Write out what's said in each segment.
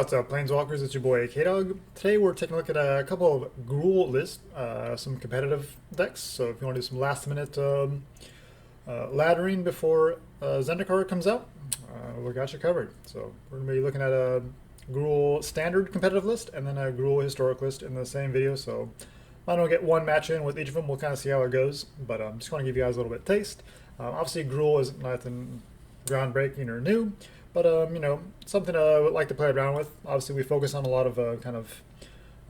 What's up, Planeswalkers? It's your boy K-Dog. Today we're taking a look at a couple of Gruul lists, some competitive decks. So if you want to do some last-minute laddering before Zendikar comes out, we got you covered. So we're going to be looking at a Gruul standard competitive list and then a Gruul historic list in the same video. So I don't get one match in with each of them. We'll kind of see how it goes. But I'm just going to give you guys a little bit of taste. Obviously, Gruul isn't nothing groundbreaking or new. But, you know, something I would like to play around with. Obviously, we focus on a lot of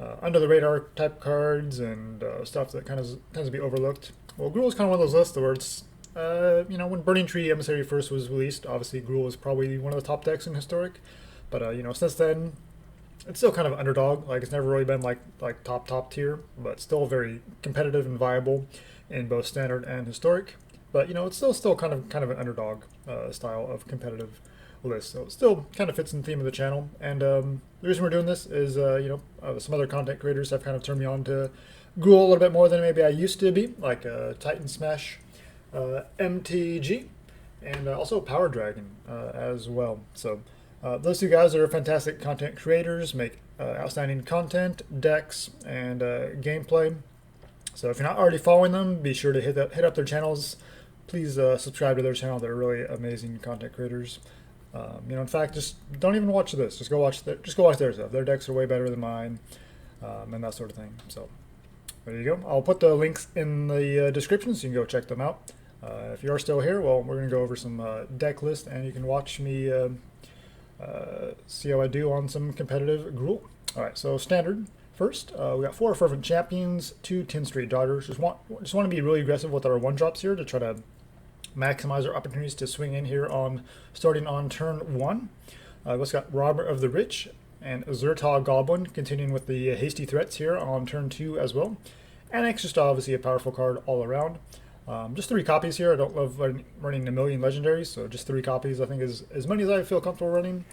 under-the-radar type cards and stuff that tends to be overlooked. Well, Gruul is kind of one of those lists where it's, you know, when Burning Tree Emissary first was released, obviously Gruul was probably one of the top decks in Historic. But, you know, since then, it's still kind of underdog. Like, it's never really been, like top tier, but still very competitive and viable in both Standard and Historic. But, you know, it's still kind of an underdog style of competitive list, so it still kind of fits in the theme of the channel. And the reason we're doing this is, you know, some other content creators have kind of turned me on to Gruul a little bit more than maybe I used to be, like Titan Smash, MTG, and also Power Dragon as well. So those two guys are fantastic content creators, make outstanding content, decks, and gameplay. So if you're not already following them, be sure to hit up their channels. Please subscribe to their channel. They're really amazing content creators. You know, in fact, just don't even watch this. Just go watch their stuff. Their decks are way better than mine, and that sort of thing. So there you go. I'll put the links in the description so you can go check them out. If you are still here, well, we're gonna go over some deck list, and you can watch me see how I do on some competitive Gruul. All right, so standard first. We got 4 Fervent Champions, 2 10 Street Dodgers. Just want to be really aggressive with our 1-drops here to try to maximize our opportunities to swing in here starting on turn 1. We've also got Robber of the Rich and Zhur-Taa Goblin, continuing with the hasty threats here on turn 2 as well. Anax, just obviously a powerful card all around. Just 3 copies here. I don't love running a million legendaries, so just 3 copies I think is as many as I feel comfortable running.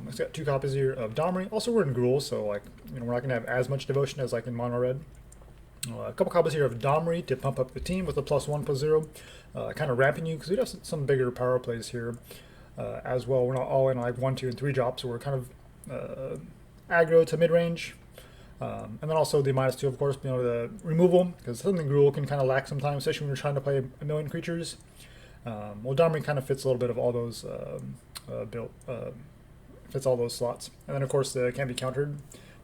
It's got 2 copies here of Domri. Also, we're in Gruul, so like, you know, we're not going to have as much devotion as like in Mono Red. A couple copies here of Domri to pump up the team with a +1/+0, kind of ramping you because we have some bigger power plays here as well. We're not all in like 1, 2, and 3 drops, so we're kind of aggro to mid range. And then also the -2, of course, you know, the removal, because something Gruul can kind of lack sometimes, especially when you're trying to play a million creatures. Well, Domri kind of fits a little bit of all those fits all those slots. And then of course it can't be countered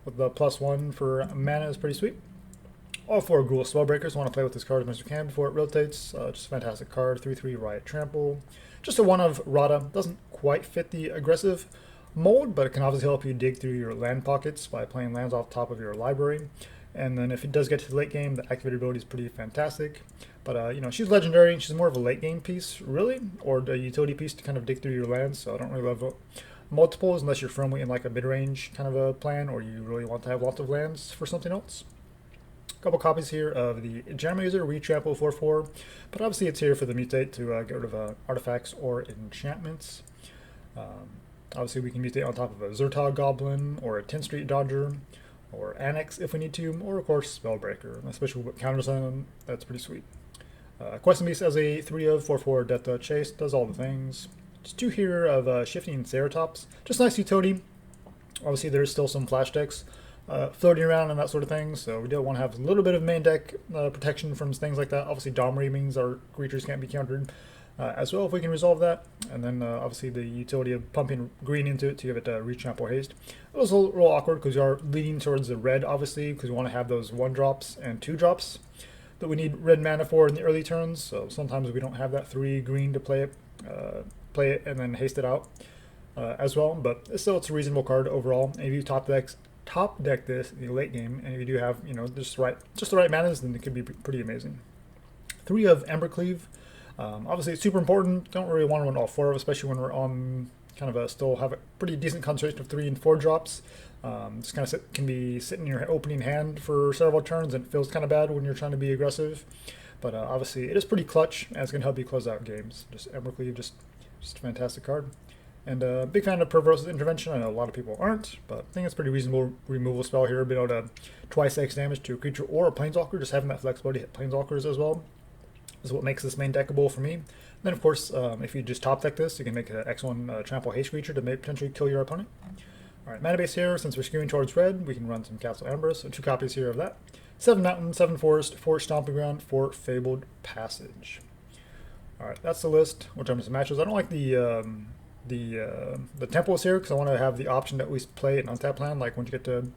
with the +1 for mana is pretty sweet. All 4 Gruul Spellbreakers. Want to play with this card as much as you can before it rotates. Just a fantastic card. 3/3 Riot Trample. Just a 1 of Radha. Doesn't quite fit the aggressive mold, but it can obviously help you dig through your land pockets by playing lands off top of your library. And then if it does get to the late game, the activated ability is pretty fantastic. But you know, she's legendary, and she's more of a late game piece, really, or a utility piece to kind of dig through your lands. So I don't really love multiples unless you're firmly in like a mid-range kind of a plan, or you really want to have lots of lands for something else. Couple copies here of the Gemrazer Retrample 4/4, but obviously it's here for the mutate to get rid of artifacts or enchantments. Obviously we can mutate on top of a Zhur-Taa Goblin or a 10 Street Dodger or Anax if we need to, or of course Spellbreaker, especially with counters on them. That's pretty sweet. Quest Beast as a 3 of 4/4 Death Chase, does all the things. Just 2 here of Shifting Ceratops, just nice utility. Obviously there's still some flash decks floating around and that sort of thing, so we do want to have a little bit of main deck protection from things like that. Obviously Domri means our creatures can't be countered as well if we can resolve that, and then obviously the utility of pumping green into it to give it retrample haste. It was a little awkward because we are leaning towards the red, obviously, because we want to have those 1-drops and 2-drops that we need red mana for in the early turns, so sometimes we don't have that 3 green to play it and then haste it out as well, but still it's a reasonable card overall. And if you top deck this in the late game, and if you do have, you know, just the right manas, then it could be pretty amazing. 3 of Embercleave. Obviously it's super important. Don't really want to run all 4 of, especially when we're on kind of still have a pretty decent concentration of 3 and 4 drops. Just kind of can be sitting in your opening hand for several turns, and it feels kind of bad when you're trying to be aggressive. But obviously it is pretty clutch, and it's going to help you close out games. Just Embercleave, just a fantastic card. And big fan of Purphoros' Intervention. I know a lot of people aren't, but I think it's a pretty reasonable removal spell here. Being able to twice X damage to a creature or a Planeswalker, just having that flexibility to hit Planeswalkers as well is what makes this main deckable for me. And then of course, if you just top deck this, you can make an X1 trample haste creature to potentially kill your opponent. Alright, mana base here, since we're skewing towards red, we can run some Castle Embereth, so 2 copies here of that. 7 Mountain, 7 Forest, 4 Stomping Ground, 4 Fabled Passage. Alright, that's the list. We'll jump into some matches. I don't like the temples here, because I want to have the option to at least play an untap plan, like when you get to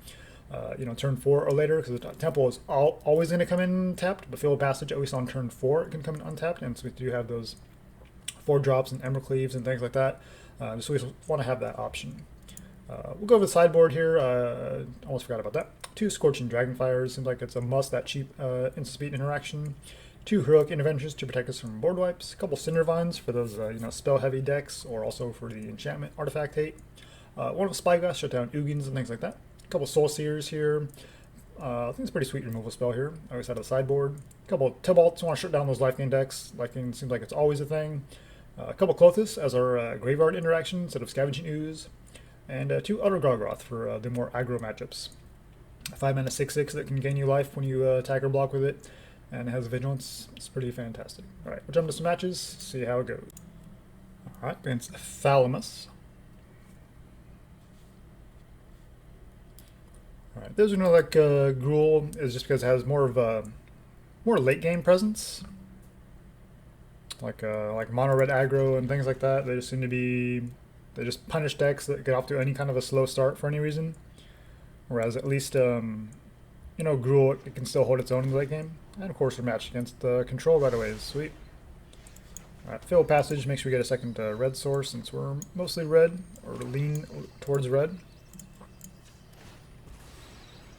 turn 4 or later, because the temple is always going to come in tapped, but Fabled Passage, at least on turn 4, it can come in untapped, and so we do have those 4 drops and Embercleaves and things like that. Just we want to have that option. We'll go over the sideboard here. Almost forgot about that. 2 Scorching Dragonfires. Seems like it's a must, that cheap instant speed interaction. 2 Heroic Interventions to protect us from board wipes. A couple Cinder Vines for those spell heavy decks, or also for the enchantment artifact hate. 1 Spyglass, shut down Ugins and things like that. A couple Soul Sears here. I think it's a pretty sweet removal spell here. I always had a sideboard. A couple Tibalts, want to shut down those life gain decks. Life gain seems like it's always a thing. A couple Clothis as our graveyard interaction instead of Scavenging Ooze. And 2 Elder Gargaroth for the more aggro matchups. 5 mana 6/6 that can gain you life when you attack or block with it. And it has Vigilance. It's pretty fantastic. Alright, we'll jump into some matches, see how it goes. Alright, against Thalamus. Alright, those who know like Gruul is just because it has more of a more late game presence. Like mono red aggro and things like that. They just seem to be, they just punish decks that get off to any kind of a slow start for any reason. Whereas at least Gruul, it can still hold its own in the late game. And of course we're matched against control right away. Sweet. Alright, Fabled Passage makes sure we get a second red source since we're mostly red, or lean towards red.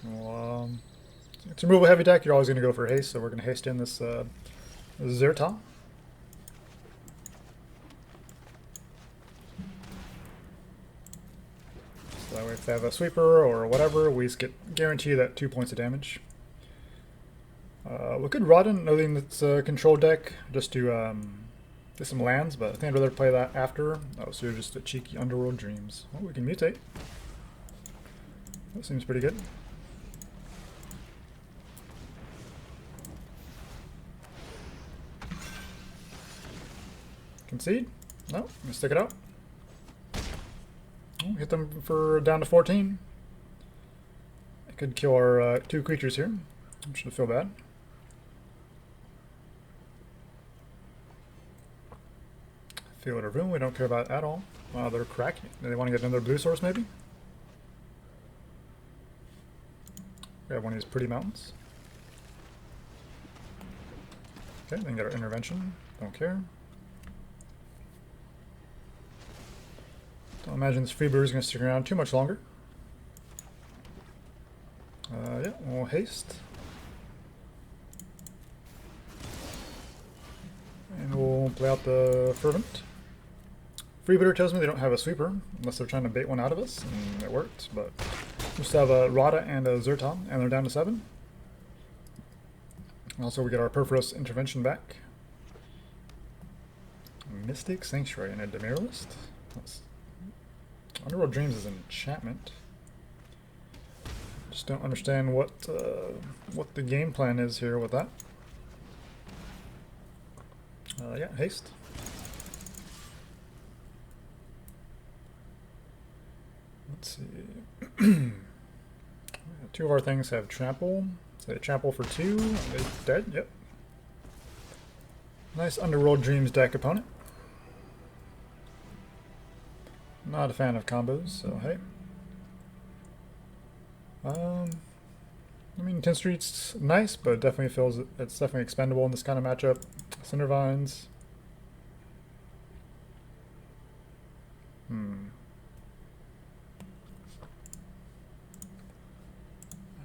Well, it's a removal heavy deck, you're always going to go for haste, so we're going to haste in this Zhur-Taa. So that way if they have a sweeper or whatever, we just get guarantee that 2 points of damage. We could Radha, knowing it's a control deck, just to get some lands, but I think I'd rather play that after. Oh, so you're just a cheeky Underworld Dreams. Well, we can mutate. That seems pretty good. Concede? No, I'm gonna stick it out. Oh, hit them for down to 14. I could kill our 2 creatures here. I should feel bad. Field of Room, we don't care about at all. Wow, they're cracking. Do they want to get another blue source maybe? We have one of these pretty mountains. Okay, then get our intervention. Don't care. Don't imagine this Freebird is going to stick around too much longer. Yeah, we'll haste. And we'll play out the Fervent. Freebird tells me they don't have a sweeper, unless they're trying to bait one out of us, and it worked, but we just have a Radha and a Zhur-Taa, and they're down to 7. Also, we get our Purphoros intervention back. Mystic Sanctuary and a Demuralist. Underworld Dreams is an enchantment. Just don't understand what the game plan is here with that. Yeah, haste. Let's see. 2 of our things have trample. So they trample for 2. They're dead. Yep. Nice Underworld Dreams deck opponent. Not a fan of combos, so hey. I mean, 10 Street's nice, but it definitely feels it's definitely expendable in this kind of matchup. Cinder Vines.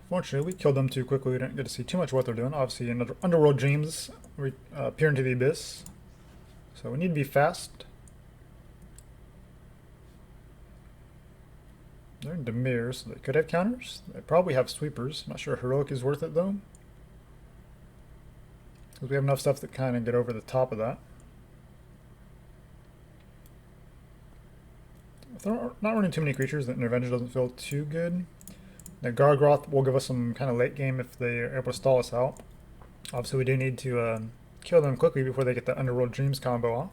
Fortunately, we killed them too quickly. We didn't get to see too much of what they're doing. Obviously, in Underworld Dreams peer into the abyss. So we need to be fast. They're in Dimir, so they could have counters. They probably have sweepers. I'm not sure Heroic is worth it though, because we have enough stuff that kind of get over the top of that. If they're not running too many creatures, the intervention doesn't feel too good. The Gargaroth will give us some kind of late game if they are able to stall us out. Obviously, we do need to kill them quickly before they get the Underworld Dreams combo off.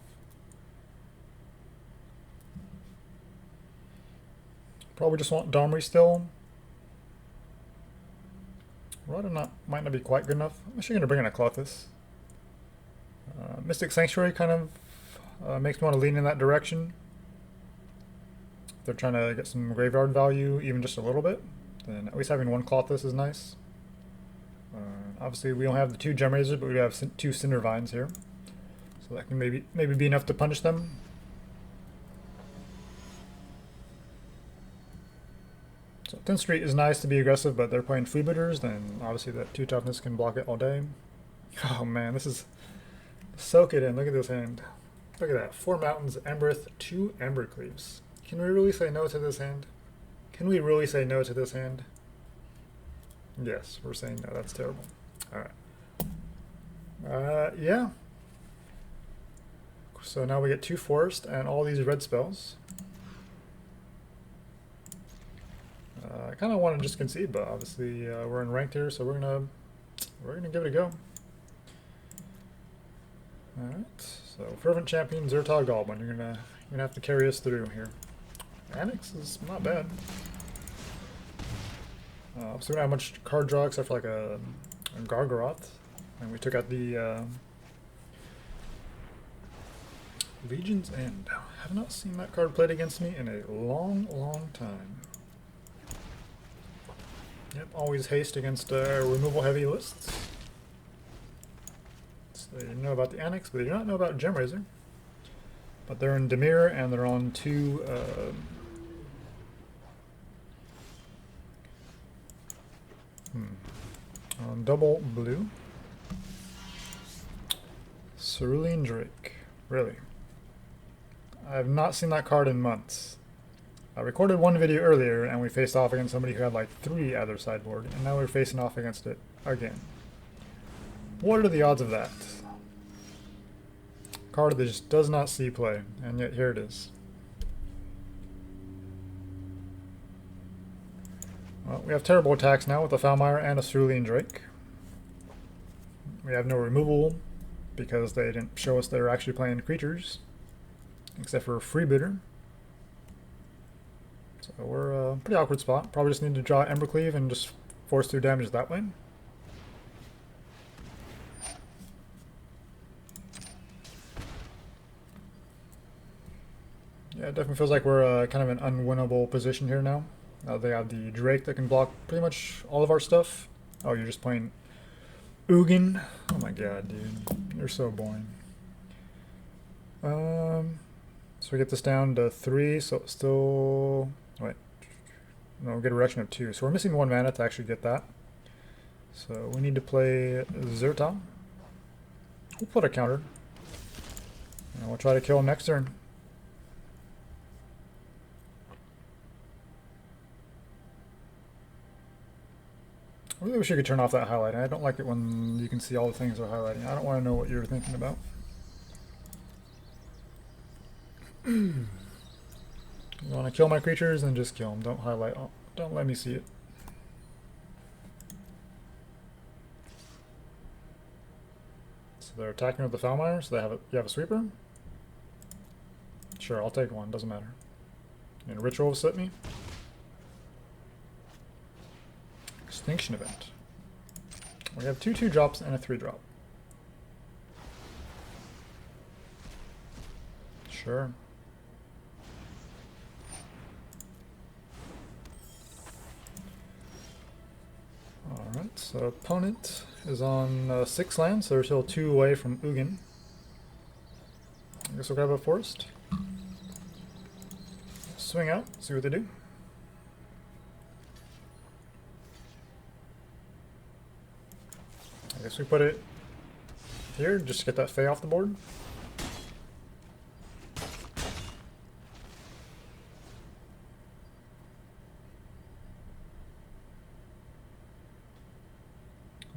Probably just want Domri still. Radha might not be quite good enough. I'm actually going to bring in a Clothis. Mystic Sanctuary kind of makes me want to lean in that direction. If they're trying to get some graveyard value, even just a little bit, then at least having one Clothis is nice. Obviously, we don't have the 2 Gemrazers, but we have 2 Cindervines here. So that can maybe be enough to punish them. So Thin Street is nice to be aggressive, but they're playing Freebooters, then obviously that 2 toughness can block it all day. Oh man, this is... Soak it in, look at this hand. Look at that, 4 Mountains, Embereth, 2 Embercleaves. Can we really say no to this hand? Can we really say no to this hand? Yes, we're saying no, that's terrible. Alright. Yeah. So now we get 2 Forest and all these red spells. I kind of want to just concede, but obviously we're in ranked here, so we're gonna give it a go. Alright, so Fervent Champion, Zhur-Taa Goblin. You're gonna have to carry us through here. Anax is not bad. So we don't have much card draw except for like a Gargaroth, and we took out the Legion's End. I have not seen that card played against me in a long time. Yep, always haste against removal heavy lists. So they didn't know about the Anax, but they do not know about Gemrazer. But they're in Dimir and they're on 2 on double blue. Cerulean Drake. Really? I have not seen that card in months. I recorded one video earlier and we faced off against somebody who had like 3 at their sideboard, and now we're facing off against it again. What are the odds of that? Card that just does not see play, and yet here it is. Well, we have terrible attacks now with a Falmire and a Cerulean Drake. We have no removal because they didn't show us they were actually playing creatures, except for a Freebooter. So we're a pretty awkward spot. Probably just need to draw Embercleave and just force through damage that way. Yeah, it definitely feels like we're kind of an unwinnable position here now. They have the Drake that can block pretty much all of our stuff. Oh, you're just playing Ugin? Oh my god, dude. You're so boring. So we get this down to 3, so it's still... Wait. No, we'll get a reduction of 2. So we're missing 1 mana to actually get that. So we need to play Zhur-Taa. We'll put a counter. And we'll try to kill him next turn. I really wish you could turn off that highlighting. I don't like it when you can see all the things they're highlighting. I don't want to know what you're thinking about. You want to kill my creatures, then just kill them. Don't highlight. Oh, don't let me see it. So they're attacking with the Falmire, so you have a sweeper? Sure, I'll take one. Doesn't matter. And a Ritual will slip me. Extinction Event. We have 2 2-drops and a 3-drop. Sure. Alright, so opponent is on 6 lands, so they're still 2 away from Ugin. I guess we'll grab a Forest. Swing out, see what they do. I guess we put it here, just to get that Fae off the board.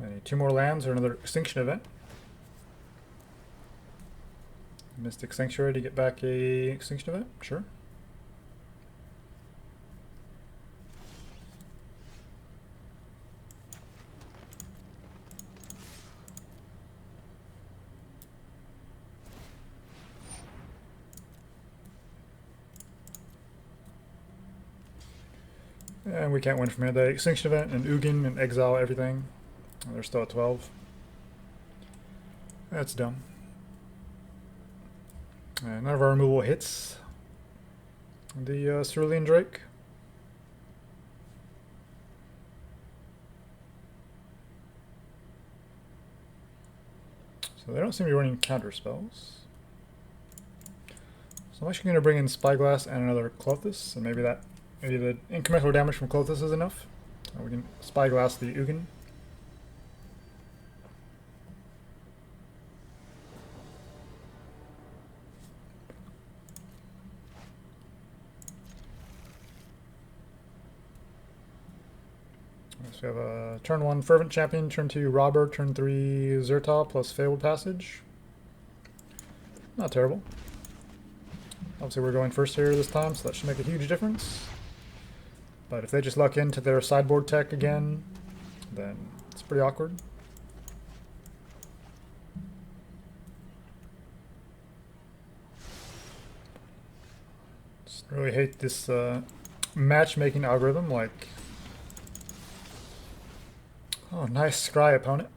I need 2 more lands or another Extinction Event. Mystic Sanctuary to get back a Extinction Event, sure. And we can't win from here. The Extinction Event and Ugin and Exile everything. And they're still at 12. That's dumb. And none of our removal hits the Cerulean Drake. So they don't seem to be running counter spells. So I'm actually going to bring in Spyglass and another Klothys, and maybe the incremental damage from Klothys is enough. We can Spyglass the Ugin. So we have a turn 1 Fervent Champion, turn 2 Robber, turn 3 Zhur-Taa plus Fabled Passage. Not terrible. Obviously we're going first here this time, so that should make a huge difference. But if they just luck into their sideboard tech again, then it's pretty awkward. Just really hate this matchmaking algorithm, like... Oh, nice scry opponent.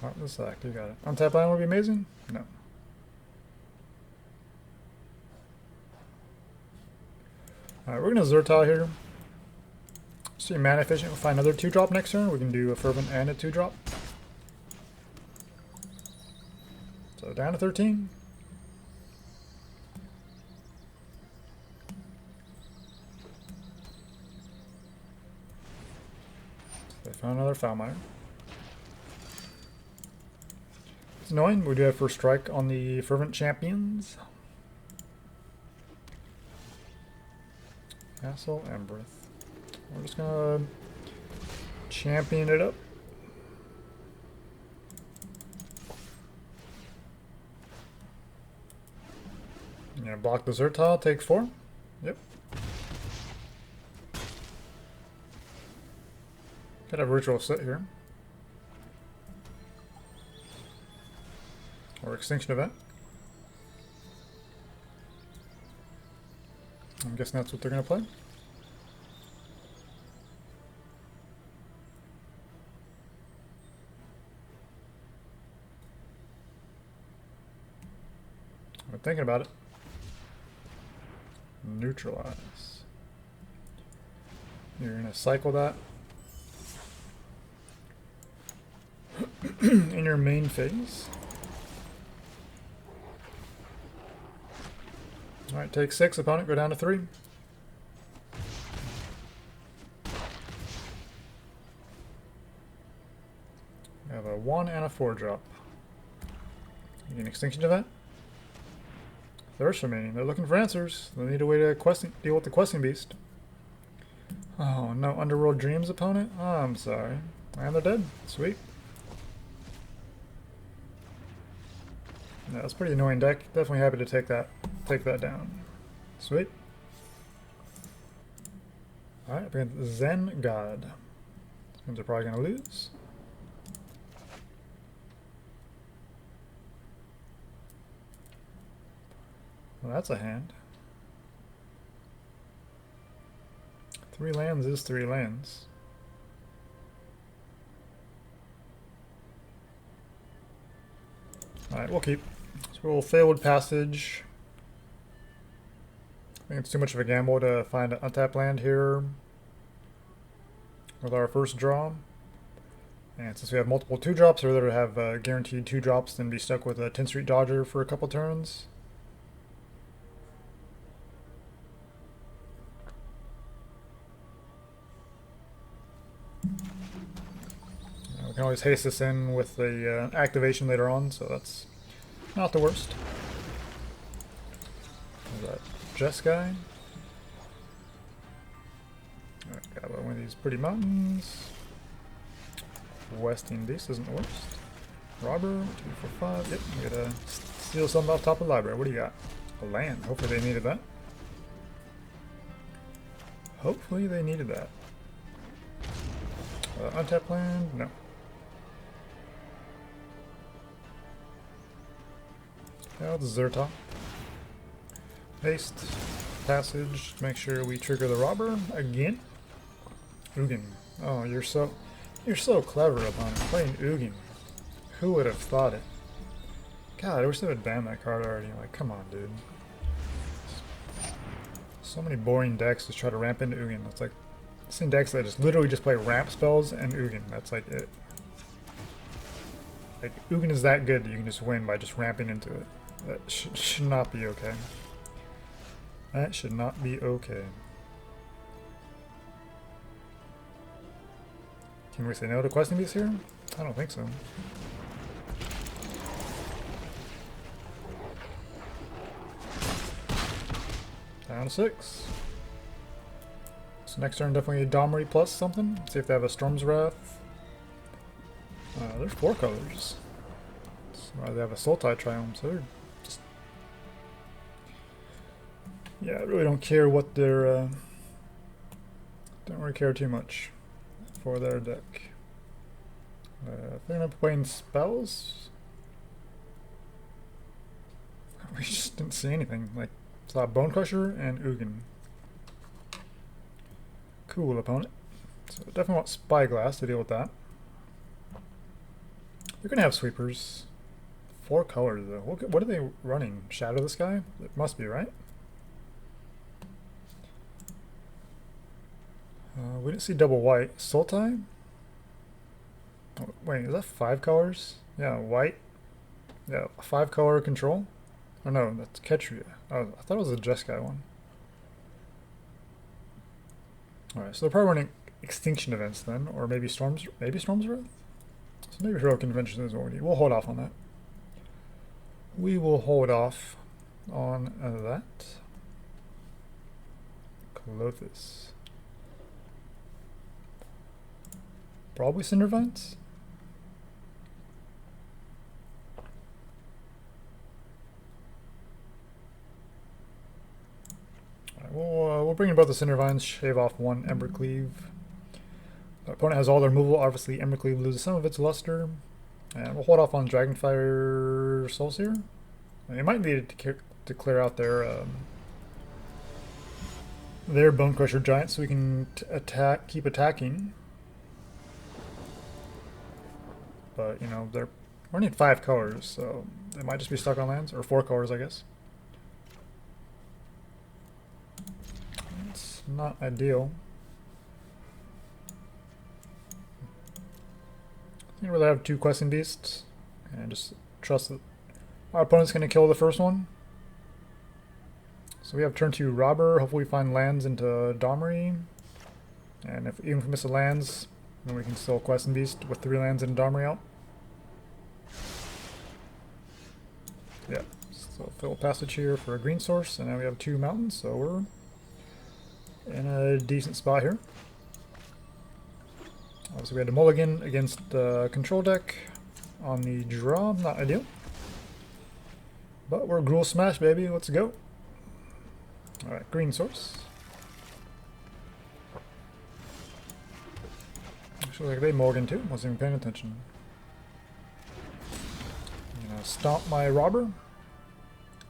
Heartless Act, you got it. Untap land would be amazing? No. Alright, we're gonna Zhur-Taa here. See mana efficient, we'll find another 2-drop next turn. We can do a Fervent and a 2-drop. So down to 13. They found another Foul Miner. It's annoying. We do have first strike on the Fervent Champions. Castle Embereth. We're just gonna champion it up. Yeah, block the Zhur-Taa, take 4. Yep. Could have Ritual sit here. Or Extinction Event. I'm guessing that's what they're going to play. I'm thinking about it. Neutralize. You're going to cycle that in your main phase. Alright, take 6, opponent, go down to 3. We have a 1 and a 4-drop. You get an Extinction Event. Thirst remaining. They're looking for answers. They need a way to deal with the Questing Beast. Oh no, Underworld Dreams opponent? Oh, I'm sorry. And they're dead. Sweet. Yeah, that's a pretty annoying deck. Definitely happy to take that down. Sweet. Alright, against Zen God. This means they're probably gonna lose. Well, that's a hand. 3 lands is 3 lands. Alright, we'll keep. So we'll Fabled Passage. I think it's too much of a gamble to find an untapped land here with our first draw. And since we have multiple 2-drops, I'd rather have guaranteed 2-drops than be stuck with a 10th Street Dodger for a couple turns. We can always haste this in with the activation later on, so that's not the worst. Is that Jess guy? Alright, got one of these pretty mountains. Westing Beast isn't the worst. Robber, 2 for 5. Yep, we gotta steal something off top of the library. What do you got? A land. Hopefully they needed that. Hopefully they needed that. Untapped land? No. Now the Zhur-Taa. Haste. Passage. Make sure we trigger the robber again. Ugin. Oh, you're so clever upon playing Ugin. Who would have thought it? God, I wish they would ban that card already. Like, come on, dude. So many boring decks just try to ramp into Ugin. It's like, I've seen decks that just literally just play ramp spells and Ugin. That's like it. Like, Ugin is that good that you can just win by just ramping into it. That should not be okay. That should not be okay. Can we say no to questing beasts here? I don't think so. Down 6. So next turn definitely a Domri plus something. See if they have a Storm's Wrath. There's 4 colors. So they have a Sultai Triumph, so they're just... Yeah, I really don't care what they're... Don't really care too much for their deck. They're gonna be playing spells. We just didn't see anything. Like, saw Bone Crusher and Ugin. Cool opponent. So definitely want Spyglass to deal with that. They're gonna have sweepers. 4 colors though. What are they running? Shadow the Sky? It must be, right? We didn't see double white. Sultai? Oh, wait, is that 5 colors? Yeah, white. Yeah, 5 color control. Oh no, that's Ketria. Oh, I thought it was a Jeskai one. Alright, so they're probably running extinction events then, or maybe Storm's Wrath? So maybe Hero Convention is what we need. We'll hold off on that. We will hold off on that. Clothis. Probably Cinder Vines? Alright, we'll bring in both the Cinder Vines, shave off 1 Embercleave. The opponent has all their removal. Obviously, Embercleave loses some of its luster. And we'll hold off on Dragonfire Soul Sear. They might need to clear out their Bone Crusher Giant so we can keep attacking. But, you know, we're running 5 colors, so they might just be stuck on lands. Or 4 colors, I guess. It's not ideal. I think we'd rather have 2 Questing Beasts and just trust that our opponent's going to kill the first one. So we have turn 2 Robber. Hopefully we find lands into Domri. And even if we miss the lands, then we can still Questing Beast with 3 lands and Domri out. Yeah, so Fabled Passage here for a green source, and now we have 2 mountains, so we're in a decent spot here. So we had a mulligan against the control deck on the draw, not ideal. But we're Gruul Smash, baby, let's go. Alright, green source. Looks like they mulligan too, wasn't even paying attention. I'm gonna stomp my robber.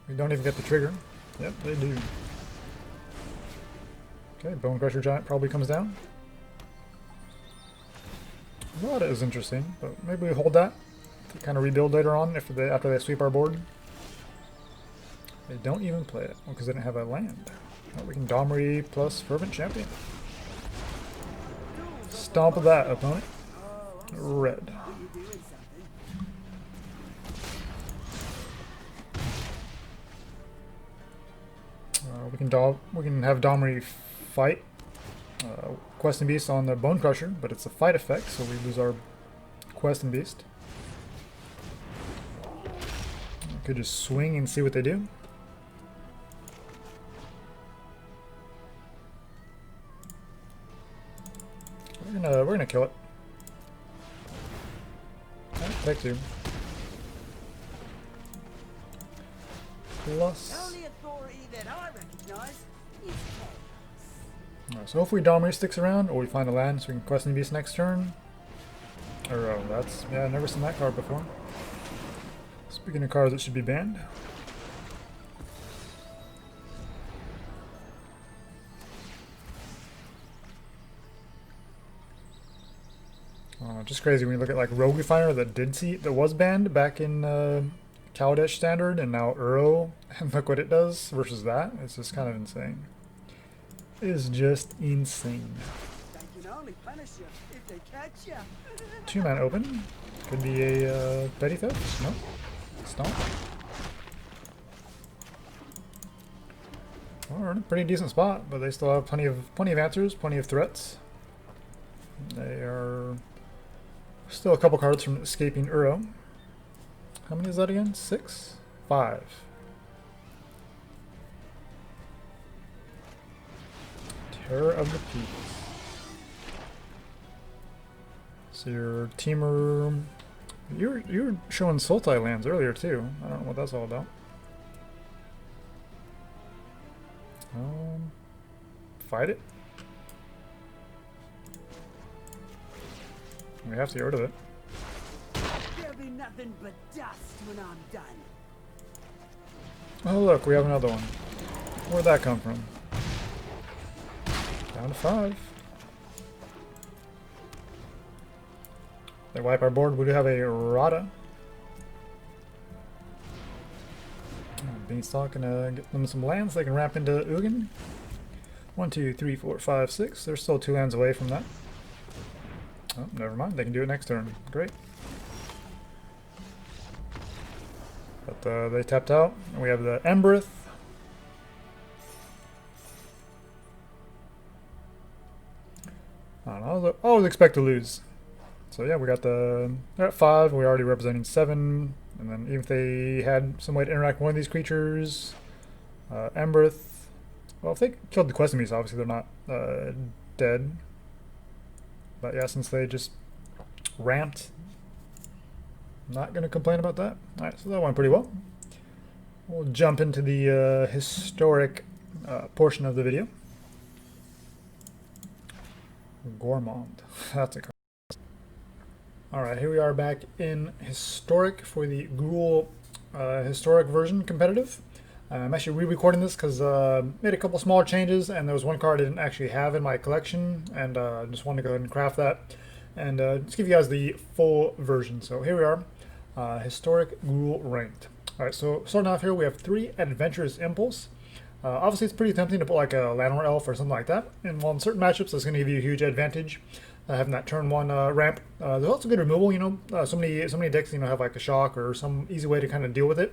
We don't even get the trigger. Yep, they do. Okay, Bone Crusher Giant probably comes down. Radha is interesting, but maybe we hold that to kind of rebuild later on after they sweep our board. They don't even play it because they didn't have a land. Well, we can Domri plus Fervent Champion. Stomp that, opponent. Red. We can have Domri fight Questing Beast on the Bone Crusher, but it's a fight effect, so we lose our Questing Beast. We could just swing and see what they do. We're gonna kill it. Right, take 2. Plus. Alright, so hopefully Domri sticks around, or we find a land so we can Questing Beast next turn. Or that's, yeah, I've never seen that card before. Speaking of cards that should be banned, Just crazy when you look at like Rogue Refiner that was banned back in Kaladesh Standard, and now Uro, and look what it does versus that. It's just kind of insane. It is just insane. 2-man open. Could be a Petty Theft. No. Stomp. Well, we're in a pretty decent spot, but they still have plenty of answers, plenty of threats. They are still a couple cards from escaping Uro. How many is that again? 6? 5. Terror of the Peaks. So your teamer, you were showing Sultai lands earlier too. I don't know what that's all about. Fight it. We have to get rid of it. There'll be nothing but dust when I'm done. Oh look, we have another one. Where'd that come from? Down to 5. They wipe our board. We do have a Radha. Beanstalk, gonna get them some lands. They can ramp into Ugin. 1, 2, 3, 4, 5, 6. They're still 2 lands away from that. Oh, never mind. They can do it next turn. Great. But they tapped out. And we have the Embereth. I don't know. I always expect to lose. So yeah, we got they're at 5. We're already representing 7. And then even if they had some way to interact with one of these creatures, Embereth. Well, if they killed the Questing Beast, obviously they're not dead. But yeah, since they just ramped, I'm not going to complain about that. Alright, so that went pretty well. We'll jump into the historic portion of the video. Gourmand. That's a card. Alright, here we are back in Historic for the Gruul Historic version competitive. I'm actually re-recording this because made a couple smaller changes, and there was one card I didn't actually have in my collection, and just wanted to go ahead and craft that and just give you guys the full version. So here we are, Historic Gruul Ranked. Alright, so starting off here, we have 3 Adventurous Impulse. Obviously, it's pretty tempting to put like a Llanowar Elf or something like that, and while in certain matchups, that's going to give you a huge advantage. Having that turn 1 ramp. There's also good removal, you know. So many decks, you know, have like a shock or some easy way to kind of deal with it.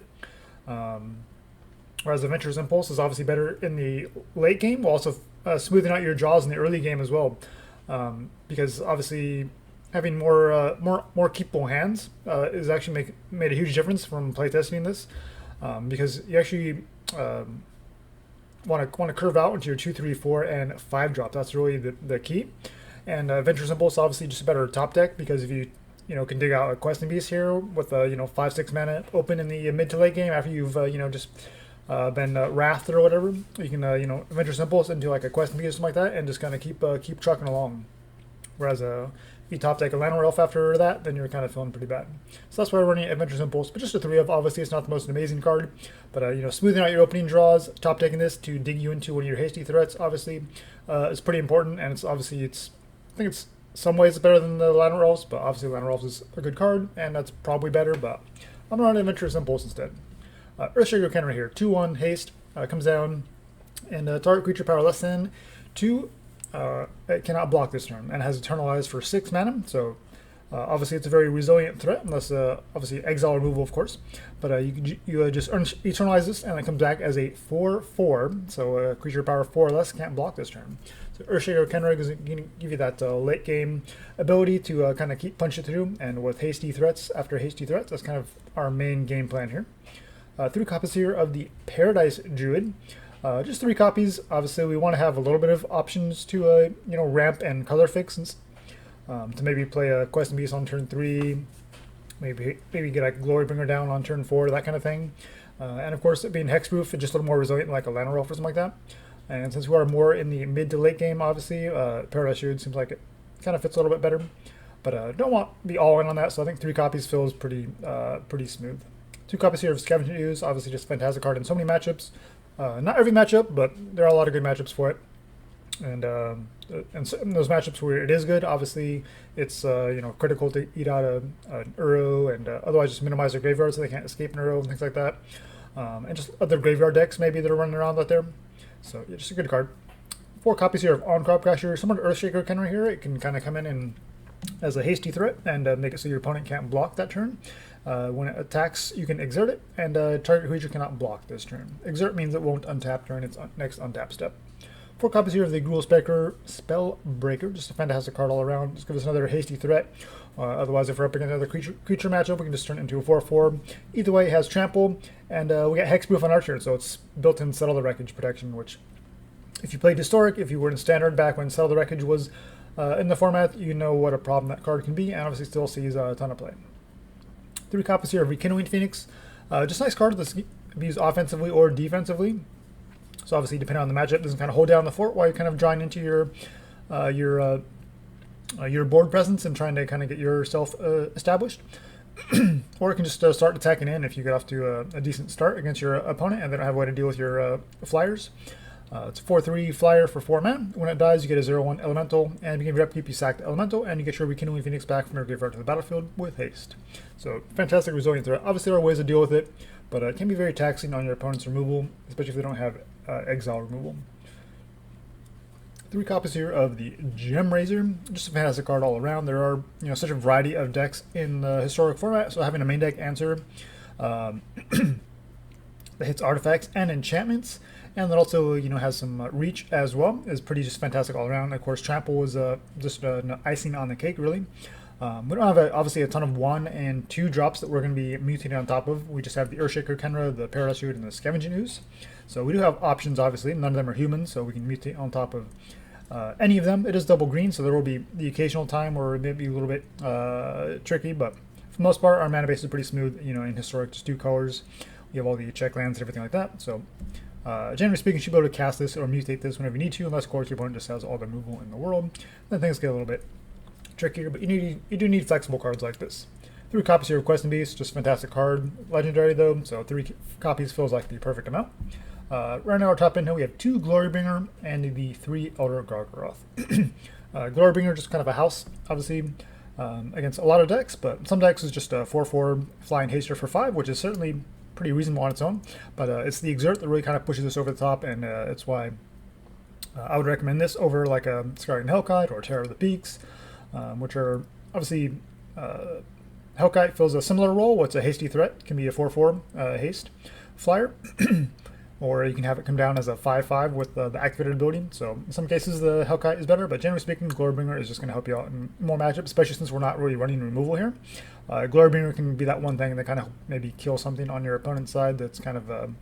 Whereas Adventurous Impulse is obviously better in the late game, while also smoothing out your draws in the early game as well. Because obviously having more keepable hands is actually made a huge difference from playtesting this. Because you actually want to curve out into your 2, 3, 4, and 5 drop. That's really the key. And Adventurous Impulse obviously just a better top deck, because if you can dig out a Questing Beast here with 5, 6 mana open in the mid to late game after you've just been Wrathed or whatever, you can Adventurous Impulse into like a Questing Beast or something like that, and just kind of keep trucking along. Whereas if you top deck a Llanowar Elf after that, then you're kind of feeling pretty bad. So that's why we're running Adventurous Impulse, but just a 3 of. Obviously, it's not the most amazing card, but smoothing out your opening draws, top decking this to dig you into one of your hasty threats, obviously, is pretty important, and I think it's some ways better than the Llanowar Elves, but obviously Llanowar Elves is a good card, and that's probably better, but I'm running Adventurous Impulse instead. Earthshaker Kenra here, 2/1 haste, comes down, and target creature power less than 2, it cannot block this turn, and has Eternalize for 6 mana, so obviously it's a very resilient threat, unless obviously exile removal, of course, but you just Eternalize this, and it comes back as a 4/4, so creature power 4 or less can't block this turn. So Earthshaker Kenra is going to give you that late game ability to kind of keep punching through, and with hasty threats after hasty threats, that's kind of our main game plan here. 3 copies here of the Paradise Druid. Just 3 copies. Obviously, we want to have a little bit of options to ramp and color fix, to maybe play a Questing Beast on turn 3, maybe get like Glorybringer down on turn 4, that kind of thing. And of course, it being hexproof, it's just a little more resilient, like a Llanowar Elf or something like that. And since we are more in the mid to late game, obviously, Paradise Druid seems like it kind of fits a little bit better. But don't want to be all in on that, so I think 3 copies feels pretty smooth. 2 copies here of Scavenging Ooze, obviously just a fantastic card in so many matchups. Not every matchup, but there are a lot of good matchups for it. And so in those matchups where it is good, obviously it's critical to eat out an Uro and otherwise just minimize their graveyard so they can't escape an Uro and things like that. And just other graveyard decks maybe that are running around out there. So yeah, just a good card. 4 copies here of On-Crop Crasher. Similar to Earthshaker kind of here, it can kind of come in as a hasty threat and make it so your opponent can't block that turn. When it attacks, you can exert it, and target creature cannot block this turn. Exert means it won't untap during its next untap step. 4 copies here of the Gruul Spellbreaker, just a fantastic card all around. Just give us another hasty threat. Otherwise, if we're up against another creature matchup, we can just turn it into a 4/4. Either way, it has Trample, and we got Hexproof on Archer, so it's built-in Settle the Wreckage protection, which, if you played Historic, if you were in Standard back when Settle the Wreckage was in the format, you know what a problem that card can be, and obviously still sees a ton of play. 3 copies here of Rekindling Phoenix. Just a nice card that's be used offensively or defensively. So obviously, depending on the matchup, doesn't kind of hold down the fort while you're kind of drawing into your board presence and trying to kind of get yourself established. Or it can just start attacking in if you get off to a decent start against your opponent and they don't have a way to deal with your flyers. It's a 4/3 flyer for 4 mana. When it dies, you get a 0/1 elemental, and beginning of your upkeep, you sack the elemental, and you get your Rekindling Phoenix back from your graveyard to the battlefield with haste. So, fantastic resilient threat. Obviously, there are ways to deal with it, but it can be very taxing on your opponent's removal, especially if they don't have exile removal. 3 copies here of the Gemrazer. Just a fantastic card all around. There are such a variety of decks in the historic format, so having a main deck answer that hits artifacts and enchantments, and that also has some reach as well, is pretty just fantastic all around. Of course, Trample was just an icing on the cake, really. We don't have obviously a ton of 1 and 2 drops that we're going to be mutating on top of. We just have the Earthshaker Kenra, the Parachute, and the Scavenging Ooze. So we do have options, obviously. None of them are humans, so we can mutate on top of any of them. It is double green, so there will be the occasional time where it may be a little bit tricky, but for the most part, our mana base is pretty smooth. In Historic, just 2 colors. You have all the check lands and everything like that. So generally speaking, you should be able to cast this or mutate this whenever you need to, unless, of course, your opponent just has all the removal in the world. Then things get a little bit trickier, but you do need flexible cards like this. 3 copies here of Questing Beast, just a fantastic card. Legendary, though, so 3 copies feels like the perfect amount. Right now, our top end here, we have 2 Glorybringer and the 3 Elder Gargaroth. Glorybringer, just kind of a house, obviously, against a lot of decks, but some decks is just a 4/4 flying haster for 5, which is certainly pretty reasonable on its own, but it's the Exert that really kind of pushes this over the top, and it's why I would recommend this over like a Scarring Hellkite or Terror of the Peaks, which are obviously Hellkite fills a similar role. It's a hasty threat, can be a 4/4 haste flyer, or you can have it come down as a 5/5 with the activated ability. So in some cases the Hellkite is better, but generally speaking, Glorybringer is just going to help you out in more matchups, especially since we're not really running removal here. Glorybringer can be that one thing that kind of maybe kill something on your opponent's side that's kind of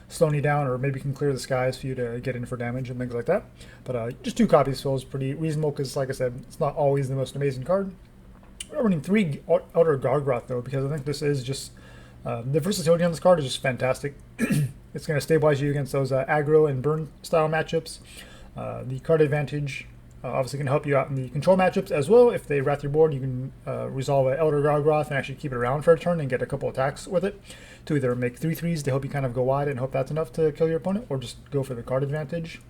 slowing you down, or maybe can clear the skies for you to get in for damage and things like that. But just 2 copies feels pretty reasonable because, like I said, it's not always the most amazing card. We're running 3 Elder Gargaroth, though, because I think this is just the versatility on this card is just fantastic. It's going to stabilize you against those aggro and burn style matchups. The card advantage obviously can help you out in the control matchups as well. If they wrath your board, you can resolve an Elder Gargaroth and actually keep it around for a turn and get a couple attacks with it to either make 3/3s to help you kind of go wide and hope that's enough to kill your opponent, or just go for the card advantage.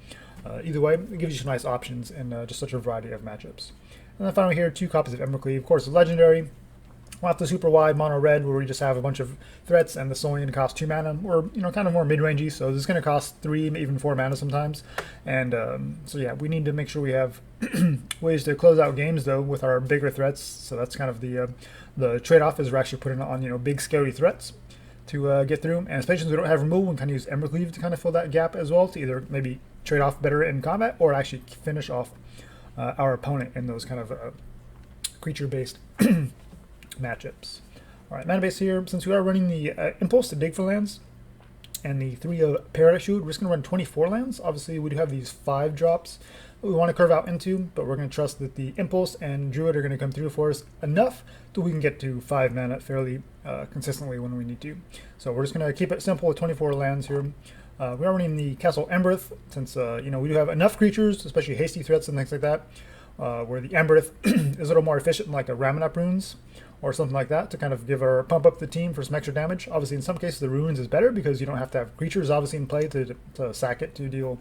Either way, it gives you some nice options in just such a variety of matchups. And then finally here, 2 copies of Embercleave. Of course, it's legendary. Not the super wide mono red where we just have a bunch of threats and this is only going to cost 2 mana, or kind of more mid-rangey, so this is going to cost 3, even 4 mana sometimes. And so yeah, we need to make sure we have ways to close out games though with our bigger threats. So that's kind of the trade-off, is we're actually putting on big scary threats to get through, and especially since we don't have removal, we can kind of use Embercleave to kind of fill that gap as well, to either maybe trade off better in combat or actually finish off our opponent in those kind of creature-based matchups. Alright, mana base here, since we are running the Impulse to dig for lands and the 3 of Parachute, we're just going to run 24 lands. Obviously, we do have these 5 drops that we want to curve out into, but we're going to trust that the Impulse and Druid are going to come through for us enough that we can get to 5 mana fairly consistently when we need to. So we're just going to keep it simple with 24 lands here. We are running the Castle Embereth, since we do have enough creatures, especially hasty threats and things like that, where the Embereth is a little more efficient in like a Ramunap Runes or something like that, to kind of pump up the team for some extra damage. Obviously, in some cases, the Runes is better because you don't have to have creatures obviously in play to sack it to deal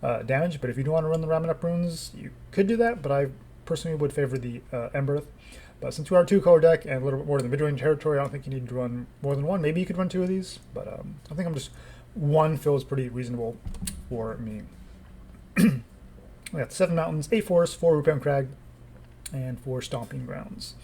damage. But if you do want to run the Ramen Up runes, you could do that, but I personally would favor the Embereth. But since we are a 2-color deck and a little bit more in the mid-range territory, I don't think you need to run more than one. Maybe you could run 2 of these, but I think one feels pretty reasonable for me. We got 7 Mountains, 8 Forests, 4 Rupam Crag, and 4 Stomping Grounds.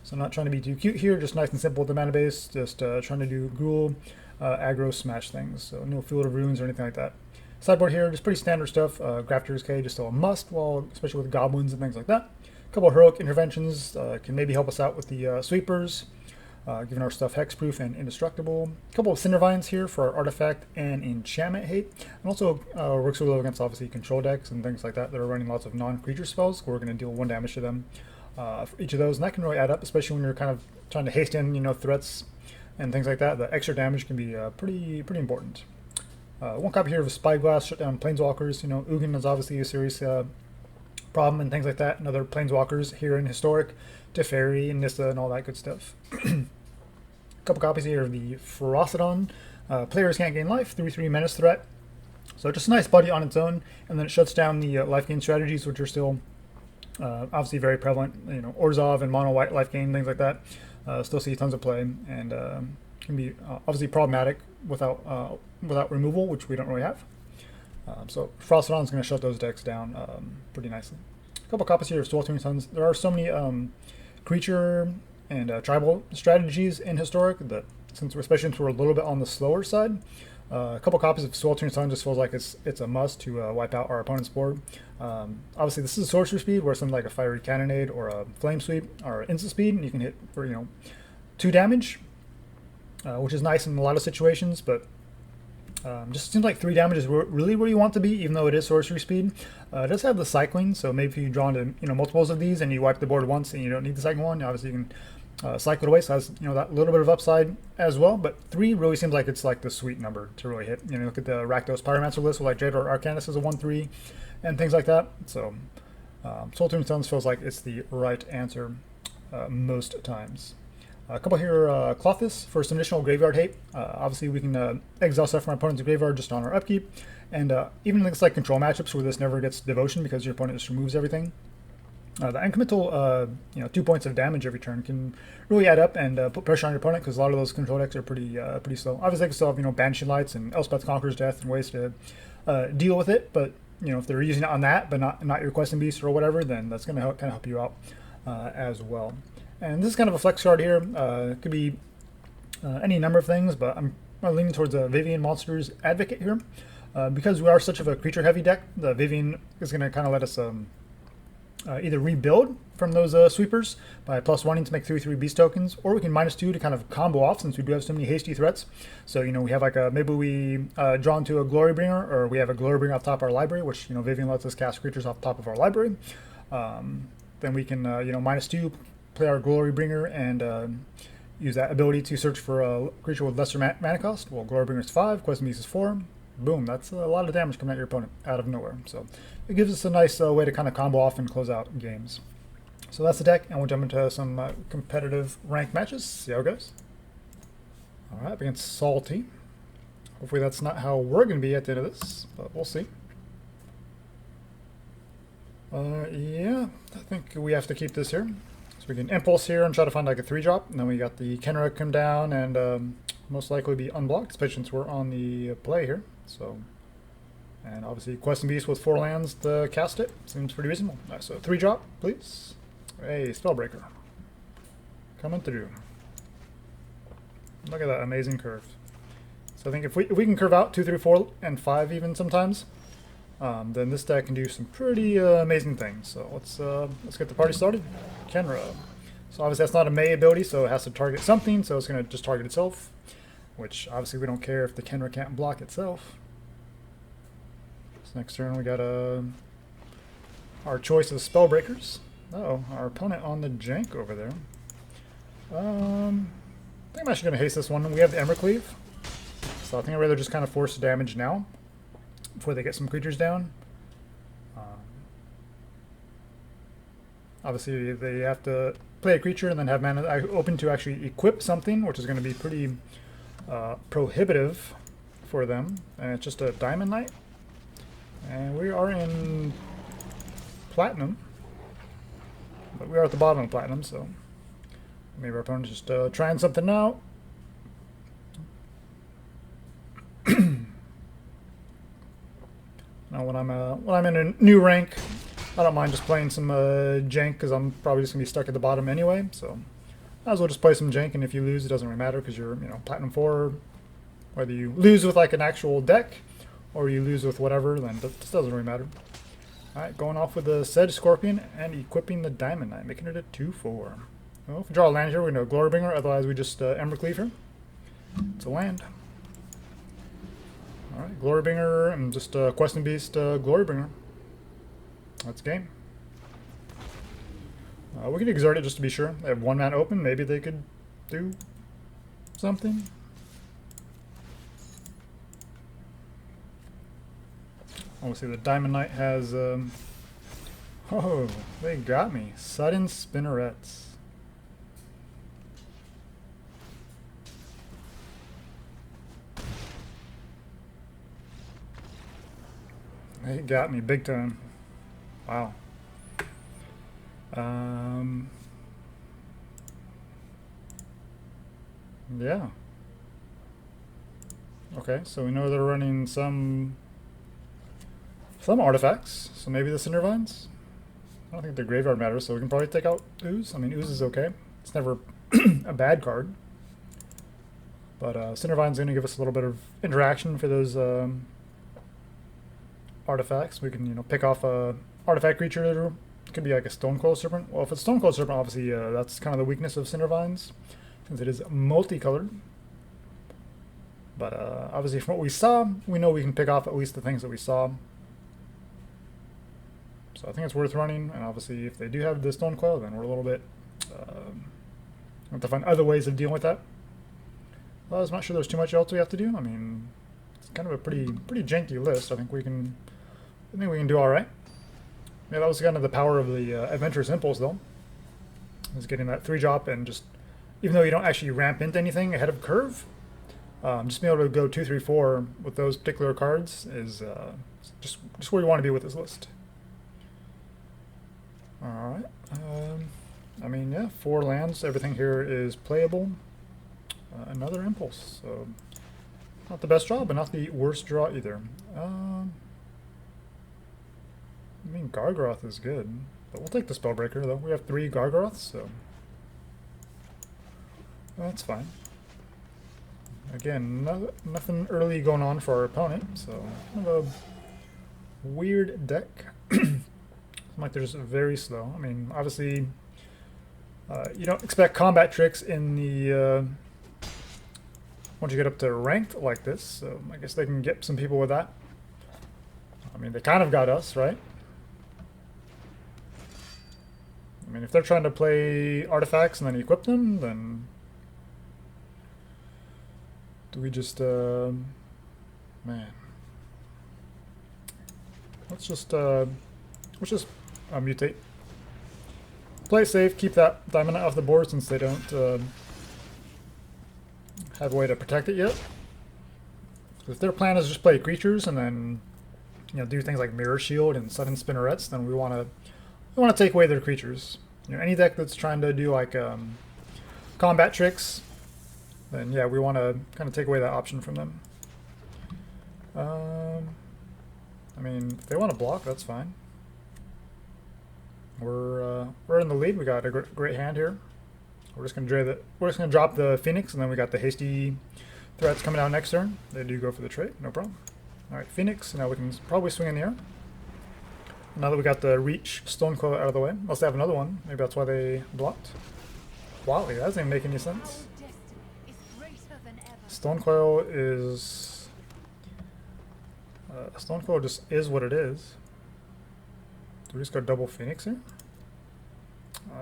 So I'm not trying to be too cute here, just nice and simple with the mana base, just trying to do Gruul, aggro, smash things. So no Field of Runes or anything like that. Sideboard here, just pretty standard stuff. Grafter's Cage is still a must, especially with goblins and things like that. A couple of heroic interventions can maybe help us out with the sweepers, giving our stuff hexproof and indestructible. A couple of Cindervines here for our artifact and enchantment hate, and also works really well against obviously control decks and things like that that are running lots of non-creature spells. We're going to deal 1 damage to them for each of those, and that can really add up, especially when you're kind of trying to haste in, threats and things like that. The extra damage can be pretty important. 1 copy here of Spyglass, shut down Planeswalkers. Ugin is obviously a serious problem and things like that, and other Planeswalkers here in Historic, Teferi, and Nissa, and all that good stuff. Couple copies here of the Ferocidon. Players can't gain life, 3/3 menace threat. So just a nice buddy on its own, and then it shuts down the life gain strategies, which are still obviously very prevalent. Orzhov and mono white life gain, things like that. Still see tons of play, and can be obviously problematic without removal, which we don't really have. So Ferocidon is going to shut those decks down pretty nicely. A couple copies here of Sweltering Suns. There are so many creature and tribal strategies in Historic that, especially since we're a little bit on the slower side, a couple copies of Sweltering Sun just feels like it's a must to wipe out our opponent's board. Obviously, this is a sorcerer speed, where something like a Fiery Cannonade or a Flame Sweep are instant speed, and you can hit for 2 damage, which is nice in a lot of situations, but just seems like 3 damage is really where you want to be, even though it is sorcery speed. It does have the cycling, so maybe if you draw into multiples of these and you wipe the board once and you don't need the second one, obviously you can cycle it away. So it has that little bit of upside as well. But 3 really seems like it's like the sweet number to really hit. Look at the Rakdos Pyromancer list with like Jador Arcanus as a 1/3 and things like that. So Sweltering Suns feels like it's the right answer most times. A couple here, Clothis for some additional graveyard hate. Obviously, we can exile stuff from our opponent's graveyard just on our upkeep, and even things like control matchups where this never gets devotion because your opponent just removes everything. The incremental, 2 points of damage every turn can really add up and put pressure on your opponent, because a lot of those control decks are pretty slow. Obviously, they can still have Banishing Lights and Elspeth Conqueror's Death and ways to deal with it, but if they're using it on that but not your Questing Beast or whatever, then that's going to kind of help you out as well. And this is kind of a flex card here. It could be any number of things, but I'm leaning towards a Vivian Monsters Advocate here. Because we are such of a creature-heavy deck, the Vivian is going to kind of let us either rebuild from those sweepers by +1 to make 3/3 beast tokens, or we can -2 to kind of combo off, since we do have so many hasty threats. So we have like maybe we draw into a Glorybringer, or we have a Glorybringer off top of our library, which Vivian lets us cast creatures off the top of our library. Then we can -2 play our Glorybringer and use that ability to search for a creature with lesser mana cost. Well, Glorybringer is 5, Questing Beast is 4. Boom, that's a lot of damage coming at your opponent out of nowhere. So it gives us a nice way to kind of combo off and close out games. So that's the deck, and we'll jump into some competitive ranked matches, see how it goes. Alright, against Salty. Hopefully that's not how we're going to be at the end of this, but we'll see. Yeah, I think we have to keep this here. So we can Impulse here and try to find like a 3-drop, and then we got the Kenra come down and most likely be unblocked, especially since we're on the play here. So, and obviously Questing Beast with 4 lands to cast it seems pretty reasonable. Right, so 3-drop, please. Hey, Spellbreaker. Coming through. Look at that amazing curve. So I think if we can curve out 2, 3, 4, and 5 even sometimes, then this deck can do some pretty amazing things. So let's get the party started. Kenra. So obviously that's not a May ability, so it has to target something, so it's going to just target itself, which obviously we don't care if the Kenra can't block itself. So next turn we got our choice of Spellbreakers. Uh-oh, our opponent on the jank over there. I think I'm actually going to haste this one. We have the Embercleave, so I think I'd rather just kind of force the damage now before they get some creatures down. Obviously, they have to play a creature and then have mana open to actually equip something, which is going to be pretty prohibitive for them. And it's just a Diamond Knight. And we are in platinum. But we are at the bottom of platinum, so maybe our opponent's just trying something out. Now when I'm in a new rank, I don't mind just playing some jank, because I'm probably just gonna be stuck at the bottom anyway. So might as well just play some jank, and if you lose, it doesn't really matter, because you're platinum 4. Whether you lose with like an actual deck or you lose with whatever, then it just doesn't really matter. All right, going off with the Sedge Scorpion and equipping the Diamond Knight, making it a 2/4. Well, if we draw a land here, we're going to Glorybringer, otherwise we just Embercleave here. It's a land. Alright, Glorybringer and just Questing Beast Glorybringer. That's game. We could exert it just to be sure. They have 1 mana open, maybe they could do something. Obviously the Diamond Knight has oh, they got me. Sudden Spinnerets. They got me big time. Wow. Yeah. Okay, so we know they're running some artifacts, so maybe the Cindervines? I don't think the graveyard matters, so we can probably take out Ooze. I mean, Ooze is okay. It's never a bad card. But Cindervine's going to give us a little bit of interaction for those artifacts. We can, pick off a artifact creature. It could be like a Stonecoil Serpent. Well, if it's Stonecoil Serpent, obviously that's kind of the weakness of Cindervines, since it is multicolored. But obviously from what we saw, we know we can pick off at least the things that we saw. So I think it's worth running, and obviously if they do have the Stonecoil, then we're a little bit have to find other ways of dealing with that. Well, I'm not sure there's too much else we have to do. I mean, it's kind of a pretty janky list. I think we can do all right. Yeah, that was kind of the power of the Adventurous Impulse, though. Is getting that 3-drop, and just even though you don't actually ramp into anything ahead of curve, just being able to go 2, 3, 4 with those particular cards is just where you want to be with this list. All right. I mean, yeah, 4 lands. Everything here is playable. Another Impulse, so not the best draw, but not the worst draw either. I mean, Gargaroth is good, but we'll take the Spellbreaker, though. We have 3 Gargaroths, so that's fine. Again, nothing early going on for our opponent, so kind of a weird deck. Like they're just very slow. I mean, obviously, you don't expect combat tricks in the once you get up to ranked like this, so I guess they can get some people with that. I mean, they kind of got us, right? I mean, if they're trying to play artifacts and then equip them, then do we just man? Let's just mutate. Play it safe. Keep that Diamond Knight off the board since they don't have a way to protect it yet. If their plan is just play creatures and then do things like Mirror Shield and Sudden Spinnerets, then we want to take away their creatures. Any deck that's trying to do like combat tricks, then yeah, we want to kind of take away that option from them. I mean, if they want to block, that's fine. We're in the lead. We got a great hand here. We're just gonna drop the Phoenix, and then we got the hasty threats coming out next turn. They do go for the trade, no problem. All right, Phoenix. Now we can probably swing in the air. Now that we got the Reach Stonecoil out of the way, unless they have another one. Maybe that's why they blocked. Wow, that doesn't even make any sense. Stonecoil is Stonecoil just is what it is. Do we just go double Phoenix here?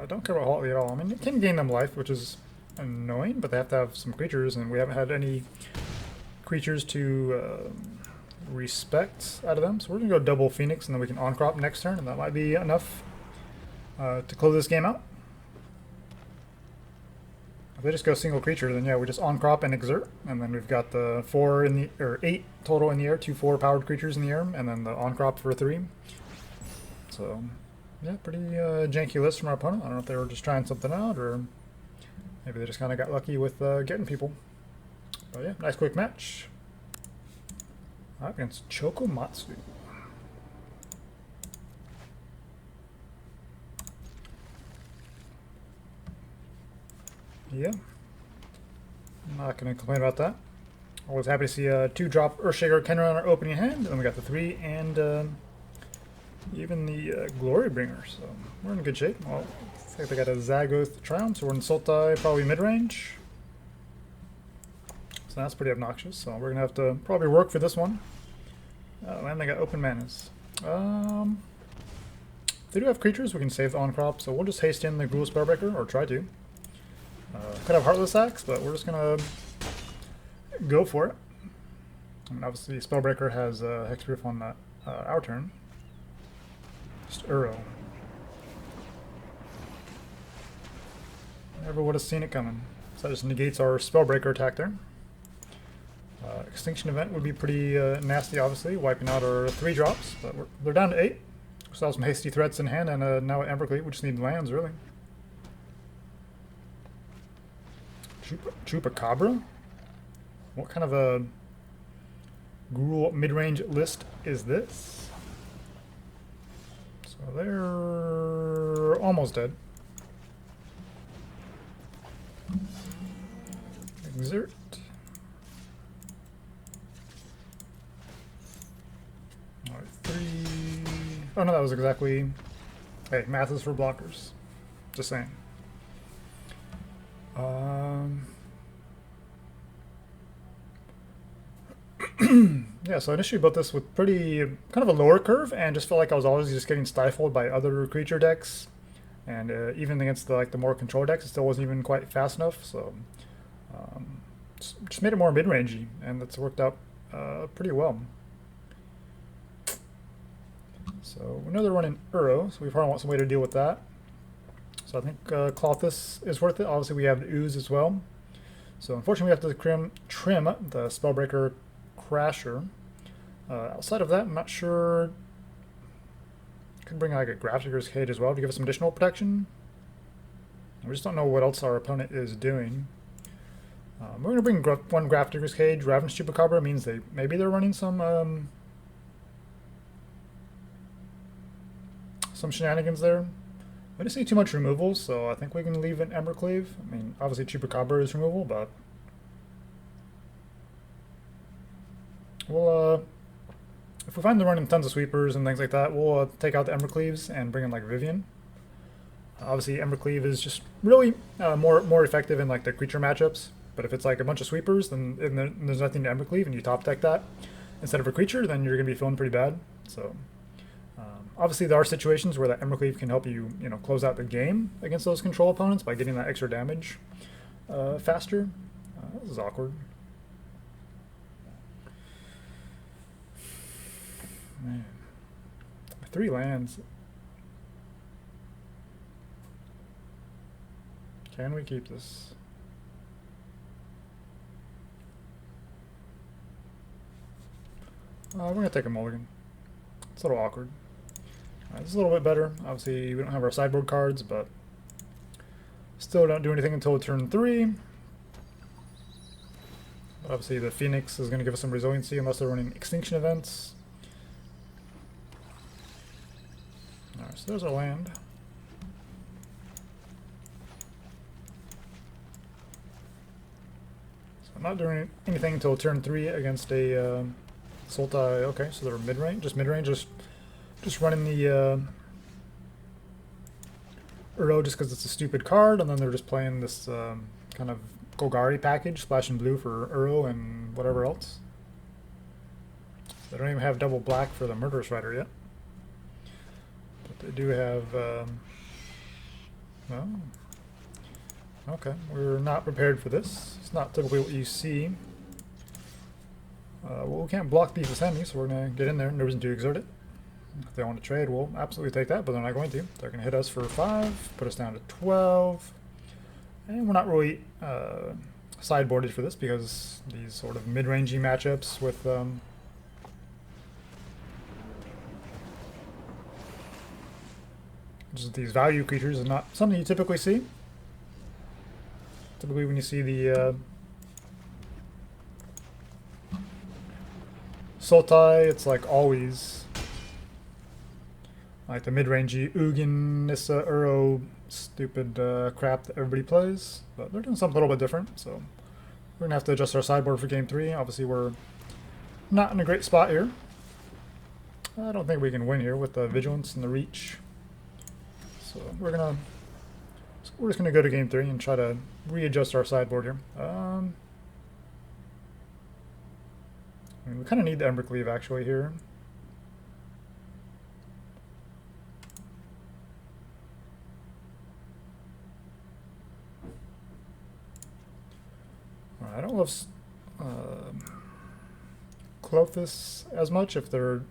I don't care about Haltley at all. I mean, it can gain them life, which is annoying, but they have to have some creatures, and we haven't had any creatures to respect out of them. So we're going to go double Phoenix, and then we can on-crop next turn, and that might be enough to close this game out. If they just go single creature, then yeah, we just on-crop and exert, and then we've got the 8 total in the air, 2 4-powered creatures in the air, and then the on-crop for 3. So, yeah, pretty janky list from our opponent. I don't know if they were just trying something out, or maybe they just kind of got lucky with getting people. But yeah, nice quick match. Alright, against Chokomatsu. Yeah, I'm not going to complain about that. Always happy to see a 2-drop Earthshaker Kenra on our opening hand, and then we got the 3 and even the Glorybringer, so we're in good shape. Well, looks like they got a Zagoth Triumph, so we're in Sultai, probably mid-range. So that's pretty obnoxious, so we're going to have to probably work for this one. And they got open manas. If they do have creatures, we can save the on-crop, so we'll just haste in the Gruul Spellbreaker, or try to. Could have Heartless Axe, but we're just going to go for it. I mean, obviously, Spellbreaker has Hexproof on that our turn. Just Uro. Never would have seen it coming. So that just negates our Spellbreaker attack there. Extinction Event would be pretty nasty, obviously, wiping out our 3 drops. But they're down to 8. We still have some hasty threats in hand, and now at Embercleave, we just need lands, really. Chupacabra? What kind of a Gruul mid-range list is this? So they're almost dead. Exert. Alright, 3. Oh no, that was exactly. Hey, math is for blockers. Just saying. Yeah, so I initially built this with pretty kind of a lower curve, and just felt like I was always just getting stifled by other creature decks, and even against the more control decks, it still wasn't even quite fast enough. So just made it more mid-rangey, and that's worked out pretty well. So we know they're running Uro, so we probably want some way to deal with that. So I think Clothis is worth it. Obviously, we have the Ooze as well. So unfortunately, we have to trim the Spellbreaker Crasher. Outside of that, I'm not sure. Could bring like a Grafdigger's Cage as well to give us some additional protection. We just don't know what else our opponent is doing. We're going to bring one Grafdigger's Cage. Ravenous Chupacabra means maybe they're running some shenanigans there. I didn't see too much removal, so I think we can leave an Embercleave. I mean, obviously Chupacabra is removal, but we'll if we find they're running tons of sweepers and things like that, we'll take out the Embercleaves and bring in like Vivian. Obviously, Embercleave is just really more effective in like the creature matchups. But if it's like a bunch of sweepers, then there's nothing to Embercleave, and you top deck that instead of a creature, then you're gonna be feeling pretty bad. So. Obviously, there are situations where that Embercleave can help you, close out the game against those control opponents by getting that extra damage faster. This is awkward. Man. 3 lands. Can we keep this? We're going to take a mulligan. It's a little awkward. This is a little bit better. Obviously, we don't have our sideboard cards, but still don't do anything until turn 3. But obviously, the Phoenix is going to give us some resiliency unless they're running extinction events. Alright, so there's our land. So I'm not doing anything until turn 3 against a Sultai. Okay, so they're mid-range, just running the Uro just because it's a stupid card, and then they're just playing this kind of Golgari package, splash and blue for Uro and whatever else. They don't even have double black for the Murderous Rider yet. But they do have... oh. Okay, we're not prepared for this. It's not typically what you see. Well, we can't block these Ascendi, so we're going to get in there. No reason to exert it. If they want to trade, we'll absolutely take that, but they're not going to. They're going to hit us for 5, put us down to 12. And we're not really sideboarded for this because these sort of mid-rangey matchups with just these value creatures is not something you typically see. Typically when you see the Sultai, it's like always like the mid-rangey Ugin, Nissa, Uro, stupid crap that everybody plays. But they're doing something a little bit different, so we're gonna have to adjust our sideboard for game 3. Obviously we're not in a great spot here. I don't think we can win here with the Vigilance and the Reach. So we're just gonna go to game 3 and try to readjust our sideboard here. I mean, we kind of need the Embercleave actually here. I don't love Clothis as much if their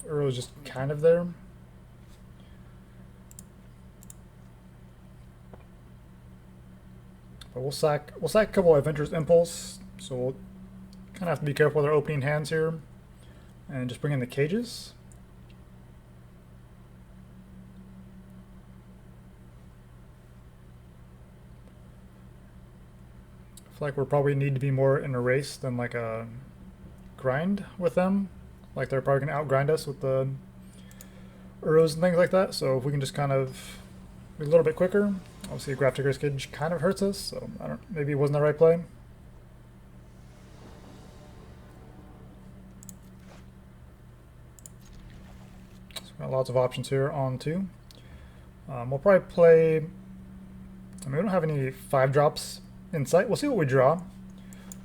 Uro is just kind of there. But we'll sack a couple of Adventurous Impulse, so we'll kind of have to be careful with our opening hands here, and just bring in the cages. I feel like we'll probably need to be more in a race than like a grind with them. Like they're probably gonna outgrind us with the Uros and things like that. So if we can just kind of be a little bit quicker. Obviously, Grafdigger's Cage kind of hurts us, so maybe it wasn't the right play. So we got lots of options here on 2. We'll probably play. I mean, we don't have any 5-drops in sight. We'll see what we draw,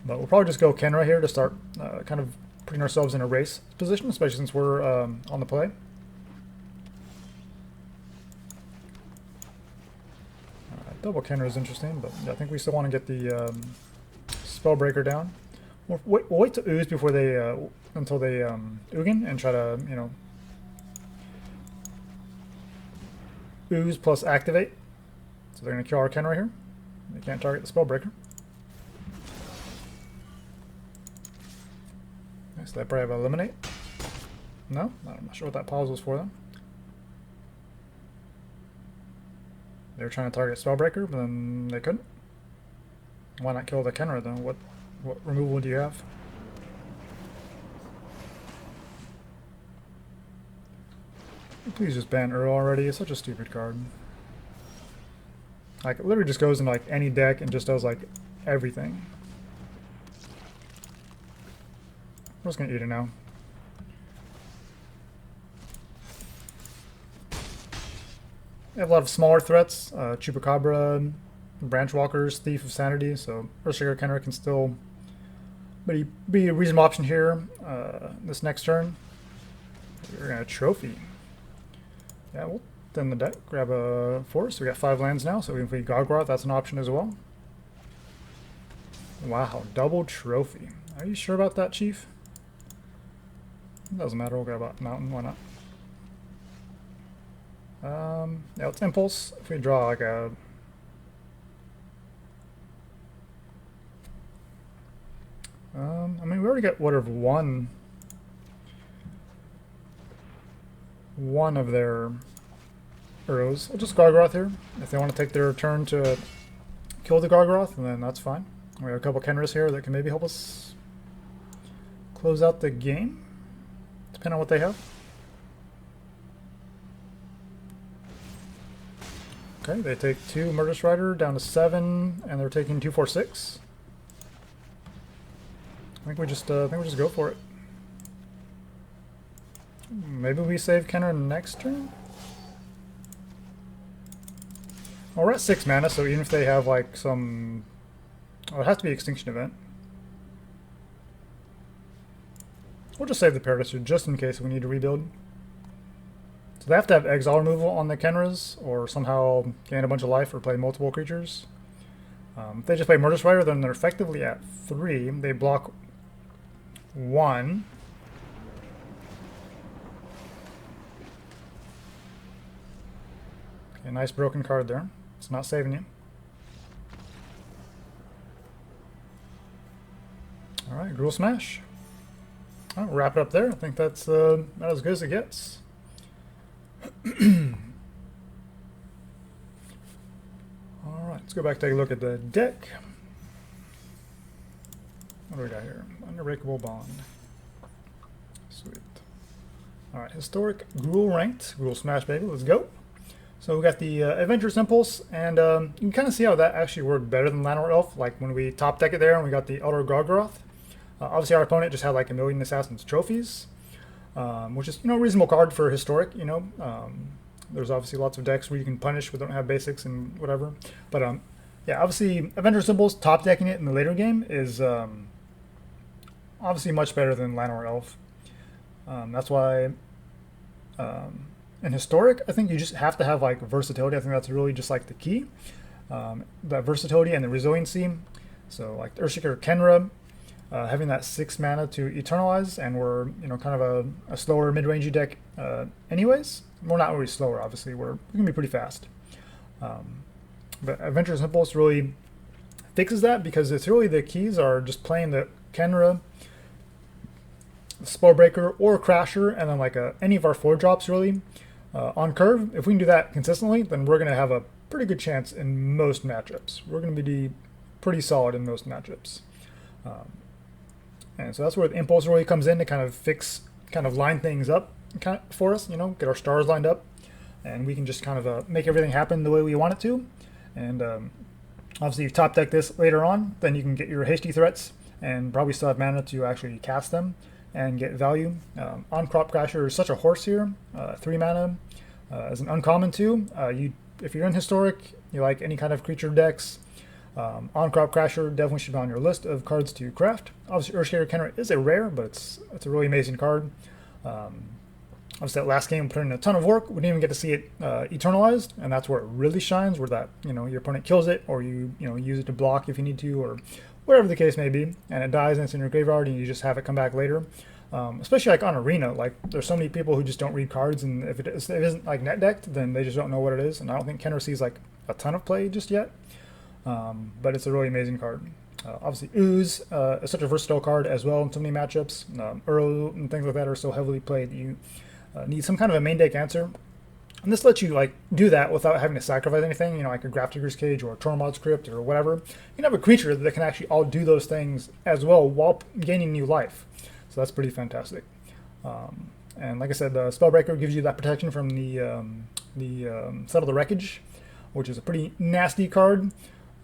but we'll probably just go Kenra here to start kind of putting ourselves in a race position, especially since we're on the play. Double Kenra is interesting, but I think we still want to get the Spellbreaker down. We'll wait to ooze before they until they Ugin and try to, you know, ooze plus activate. So they're going to kill our Kenra here. They can't target the Spellbreaker. Okay, so they probably have Eliminate. No? I'm not sure what that pause was for them. They were trying to target Spellbreaker, but then they couldn't. Why not kill the Kenra then? What removal do you have? Please just ban Uro already. It's such a stupid card. Like, it literally just goes in like any deck and just does like everything. We're just gonna eat it now. They have a lot of smaller threats, Chupacabra, Branchwalkers, Thief of Sanity, so Earthshaker Kenra can still be a reasonable option here this next turn. We're going to Trophy. Yeah, we'll thin the deck, grab a forest. We got 5 lands now, so we can play Gargaroth, that's an option as well. Wow, double Trophy. Are you sure about that, Chief? It doesn't matter, we'll grab a Mountain, why not? Yeah, let's Impulse. If we draw like a... I mean, we already got whatever one of their Uros. We'll just Gargaroth here. If they want to take their turn to kill the Gargaroth, then that's fine. We have a couple Kenras here that can maybe help us close out the game, depending on what they have. Okay, they take 2 Murderous Rider down to 7, and they're taking 2, 4, 6. I think we just go for it. Maybe we save Kenra next turn. Well, we're at 6 mana, so even if they have like some, oh, it has to be Extinction Event. We'll just save the Paradise just in case we need to rebuild. So they have to have Exile removal on the Kenras, or somehow gain a bunch of life or play multiple creatures. If they just play Murderous Rider, then they're effectively at 3. They block 1. Okay, nice broken card there. It's not saving you. Alright, Gruul Smash. I'll wrap it up there. I think that's about as good as it gets. Alright, let's go back and take a look at the deck. What do we got here? Unbreakable Bond. Sweet. Alright, Historic Gruul Ranked. Gruul Smash, baby. Let's go. So we got the Adventurous Impulse, and you can kind of see how that actually worked better than Llanowar Elf. Like when we top deck it there and we got the Elder Gargaroth. Obviously our opponent just had like a million Assassin's Trophies, which is, a reasonable card for Historic, There's obviously lots of decks where you can punish but don't have basics and whatever. But yeah, obviously Adventurous Impulse, top decking it in the later game is obviously much better than Llanowar Elf. That's why in Historic, I think you just have to have like versatility. I think that's really just like the key. That versatility and the resiliency. So like Earthshaker Kenra, having that 6 mana to Eternalize, and we're kind of a slower mid-rangey deck anyways. We're not really slower, obviously. We can be pretty fast. But Adventurous Impulse really fixes that, because it's really the keys are just playing the Kenra, Spellbreaker, or Crasher, and then like any of our 4-drops really on curve. If we can do that consistently, then we're going to have a pretty good chance in most matchups. We're going to be pretty solid in most matchups. And so that's where the Impulse really comes in to kind of line things up for us, get our stars lined up, and we can just kind of make everything happen the way we want it to. And obviously, if you top deck this later on, then you can get your hasty threats and probably still have mana to actually cast them and get value. On-Crop Crasher is such a horse here, 3 mana as an uncommon too. If you're in Historic, you like any kind of creature decks, On-Crop Crasher definitely should be on your list of cards to craft. Obviously, Earthshaker Kenra is a rare, but it's a really amazing card. Obviously, that last game put in a ton of work. We didn't even get to see it eternalized, and that's where it really shines. Where that your opponent kills it, or you use it to block if you need to, or whatever the case may be, and it dies and it's in your graveyard, and you just have it come back later. Especially like on Arena, like there's so many people who just don't read cards, and if it isn't like net decked, then they just don't know what it is. And I don't think Kenra sees like a ton of play just yet. But it's a really amazing card. Obviously, Ooze is such a versatile card as well in so many matchups. Uro and things like that are so heavily played that you need some kind of a main deck answer. And this lets you like do that without having to sacrifice anything, like a Grafdigger's Cage or a Tormod's Crypt or whatever. You can have a creature that can actually all do those things as well while gaining new life. So that's pretty fantastic. And like I said, the Spellbreaker gives you that protection from the Settle the Wreckage, which is a pretty nasty card.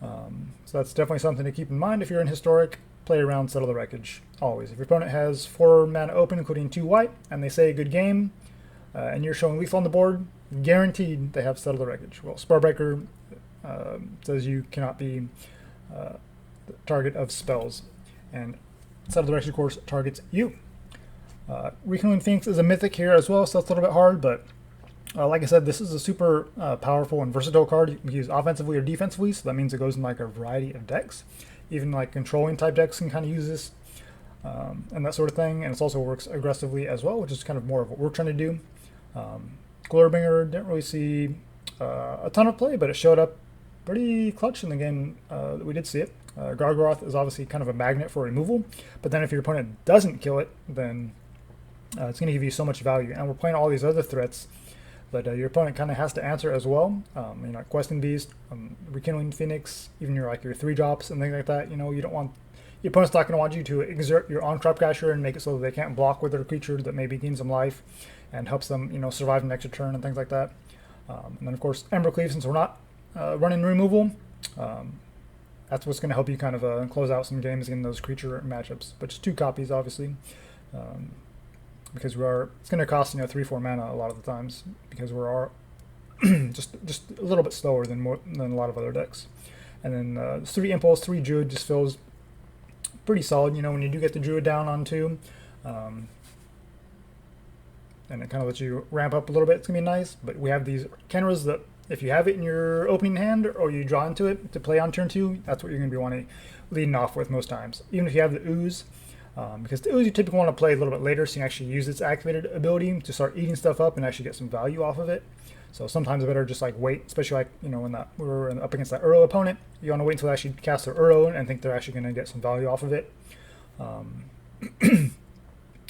So that's definitely something to keep in mind if you're in Historic. Play around Settle the Wreckage always. If your opponent has 4 mana open, including 2 white, and they say good game, and you're showing lethal on the board, guaranteed they have Settle the Wreckage. Well, Spellbreaker says you cannot be the target of spells, and Settle the Wreckage, of course, targets you. Rekindling Phoenix is a mythic here as well, so that's a little bit hard, but like I said, this is a super powerful and versatile card. You can use offensively or defensively, so that means it goes in like a variety of decks. Even like controlling type decks can kind of use this and that sort of thing. And it also works aggressively as well, which is kind of more of what we're trying to do. Glorbringer didn't really see a ton of play, but it showed up pretty clutch in the game that we did see it. Gargaroth is obviously kind of a magnet for removal, but then if your opponent doesn't kill it, then it's going to give you so much value. And we're playing all these other threats that your opponent kind of has to answer as well. Questing Beast, Rekindling Phoenix, even your 3-drops and things like that. You don't want your opponent's not going to want you to exert your On-Crop Crasher and make it so that they can't block with their creature that maybe gains them life and helps them survive an extra turn and things like that. And then of course Embercleave, since we're not running removal, that's what's going to help you kind of close out some games in those creature matchups. But just 2 copies, obviously. Because it's going to cost 3-4 mana a lot of the times, because we're just a little bit slower than a lot of other decks. And then 3 Impulse, 3 Druid just feels pretty solid. When you do get the Druid down on 2, and it kind of lets you ramp up a little bit. It's gonna be nice. But we have these Kenras that if you have it in your opening hand or you draw into it to play on turn 2, that's what you're going to be wanting leading off with most times. Even if you have the Ooze. Because the Ooze you typically want to play a little bit later, so you can actually use its activated ability to start eating stuff up and actually get some value off of it. So sometimes it's better just wait, especially when we were up against that Uro opponent. You want to wait until they actually cast their Uro and think they're actually going to get some value off of it.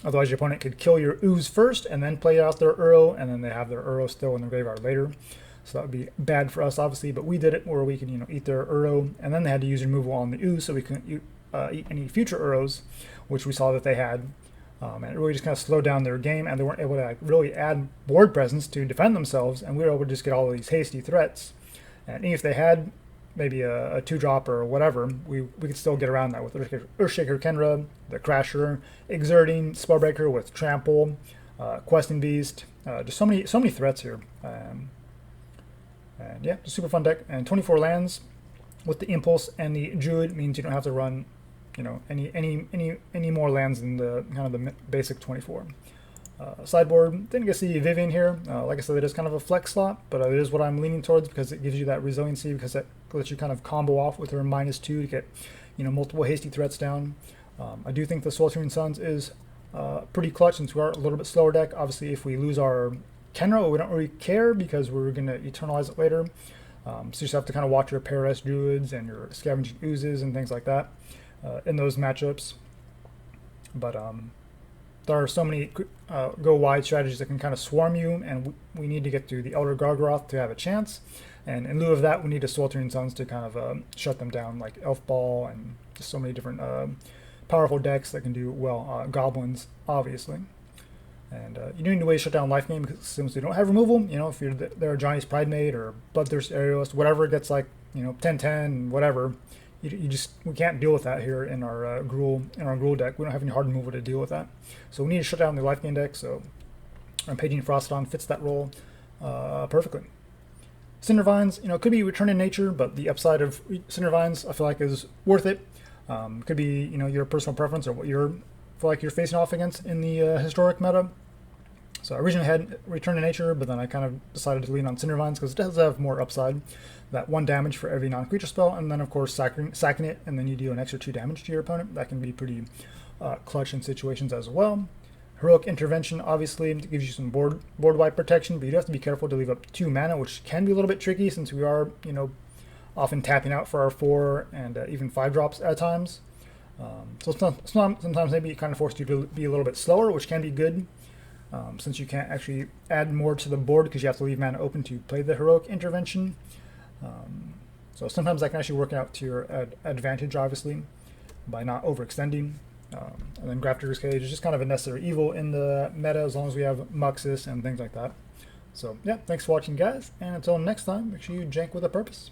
Otherwise, your opponent could kill your ooze first and then play out their Uro, and then they have their Uro still in the graveyard later. So that would be bad for us, obviously. But we did it where we could, eat their Uro, and then they had to use removal on the ooze, so we couldn't eat any future Uros, which we saw that they had. And it really just kind of slowed down their game, and they weren't able to really add board presence to defend themselves, and we were able to just get all of these hasty threats. And if they had maybe a 2-drop or whatever, we could still get around that with Earthshaker Kenra, the Crasher, Exerting, Spellbreaker with Trample, Questing Beast, just so many threats here. And yeah, just super fun deck. And 24 lands with the Impulse and the Druid means you don't have to run, any more lands than the kind of the basic 24. Sideboard, didn't get to see Vivian here. Like I said, it is kind of a flex slot, but it is what I'm leaning towards because it gives you that resiliency, because it lets you kind of combo off with her -2 to get, multiple hasty threats down. I do think the Sweltering Suns is pretty clutch since we are a little bit slower deck. Obviously, if we lose our Kenra, we don't really care because we're going to Eternalize it later. So you just have to kind of watch your Paras Druids and your Scavenging Oozes and things like that in those matchups. But there are so many go wide strategies that can kind of swarm you, and we need to get to the Elder Gargaroth to have a chance. And in lieu of that, we need a Sweltering Suns to kind of shut them down, like Elf Ball and just so many different powerful decks that can do well. Goblins, obviously. And you do need to wait to shut down Life Gain because since we don't have removal, if you're there, Johnny's Pridemate or Bloodthirst Aerialist, whatever gets like 10-10, whatever. We can't deal with that here in our Gruul deck. We don't have any hard removal to deal with that, so we need to shut down the Life Gain deck. So, Paging Frostodon fits that role perfectly. Cindervines, could be Return in Nature, but the upside of Cindervines I feel like is worth it. Could be your personal preference or what you're feel like you're facing off against in the historic meta. So I originally had Return to Nature, but then I kind of decided to lean on Cindervines because it does have more upside. That 1 damage for every non-creature spell, and then of course sacking it, and then you do an extra 2 damage to your opponent. That can be pretty clutch in situations as well. Heroic Intervention obviously gives you some board wipe protection, but you do have to be careful to leave up 2 mana, which can be a little bit tricky since we are often tapping out for our 4 and even 5 drops at times. So sometimes maybe it kind of forces you to be a little bit slower, which can be good. Since you can't actually add more to the board because you have to leave mana open to play the Heroic Intervention. So sometimes that can actually work out to your advantage, obviously, by not overextending. And then Grafdigger's Cage is just kind of a necessary evil in the meta as long as we have Muxus and things like that. So yeah, thanks for watching, guys, and until next time, make sure you jank with a purpose.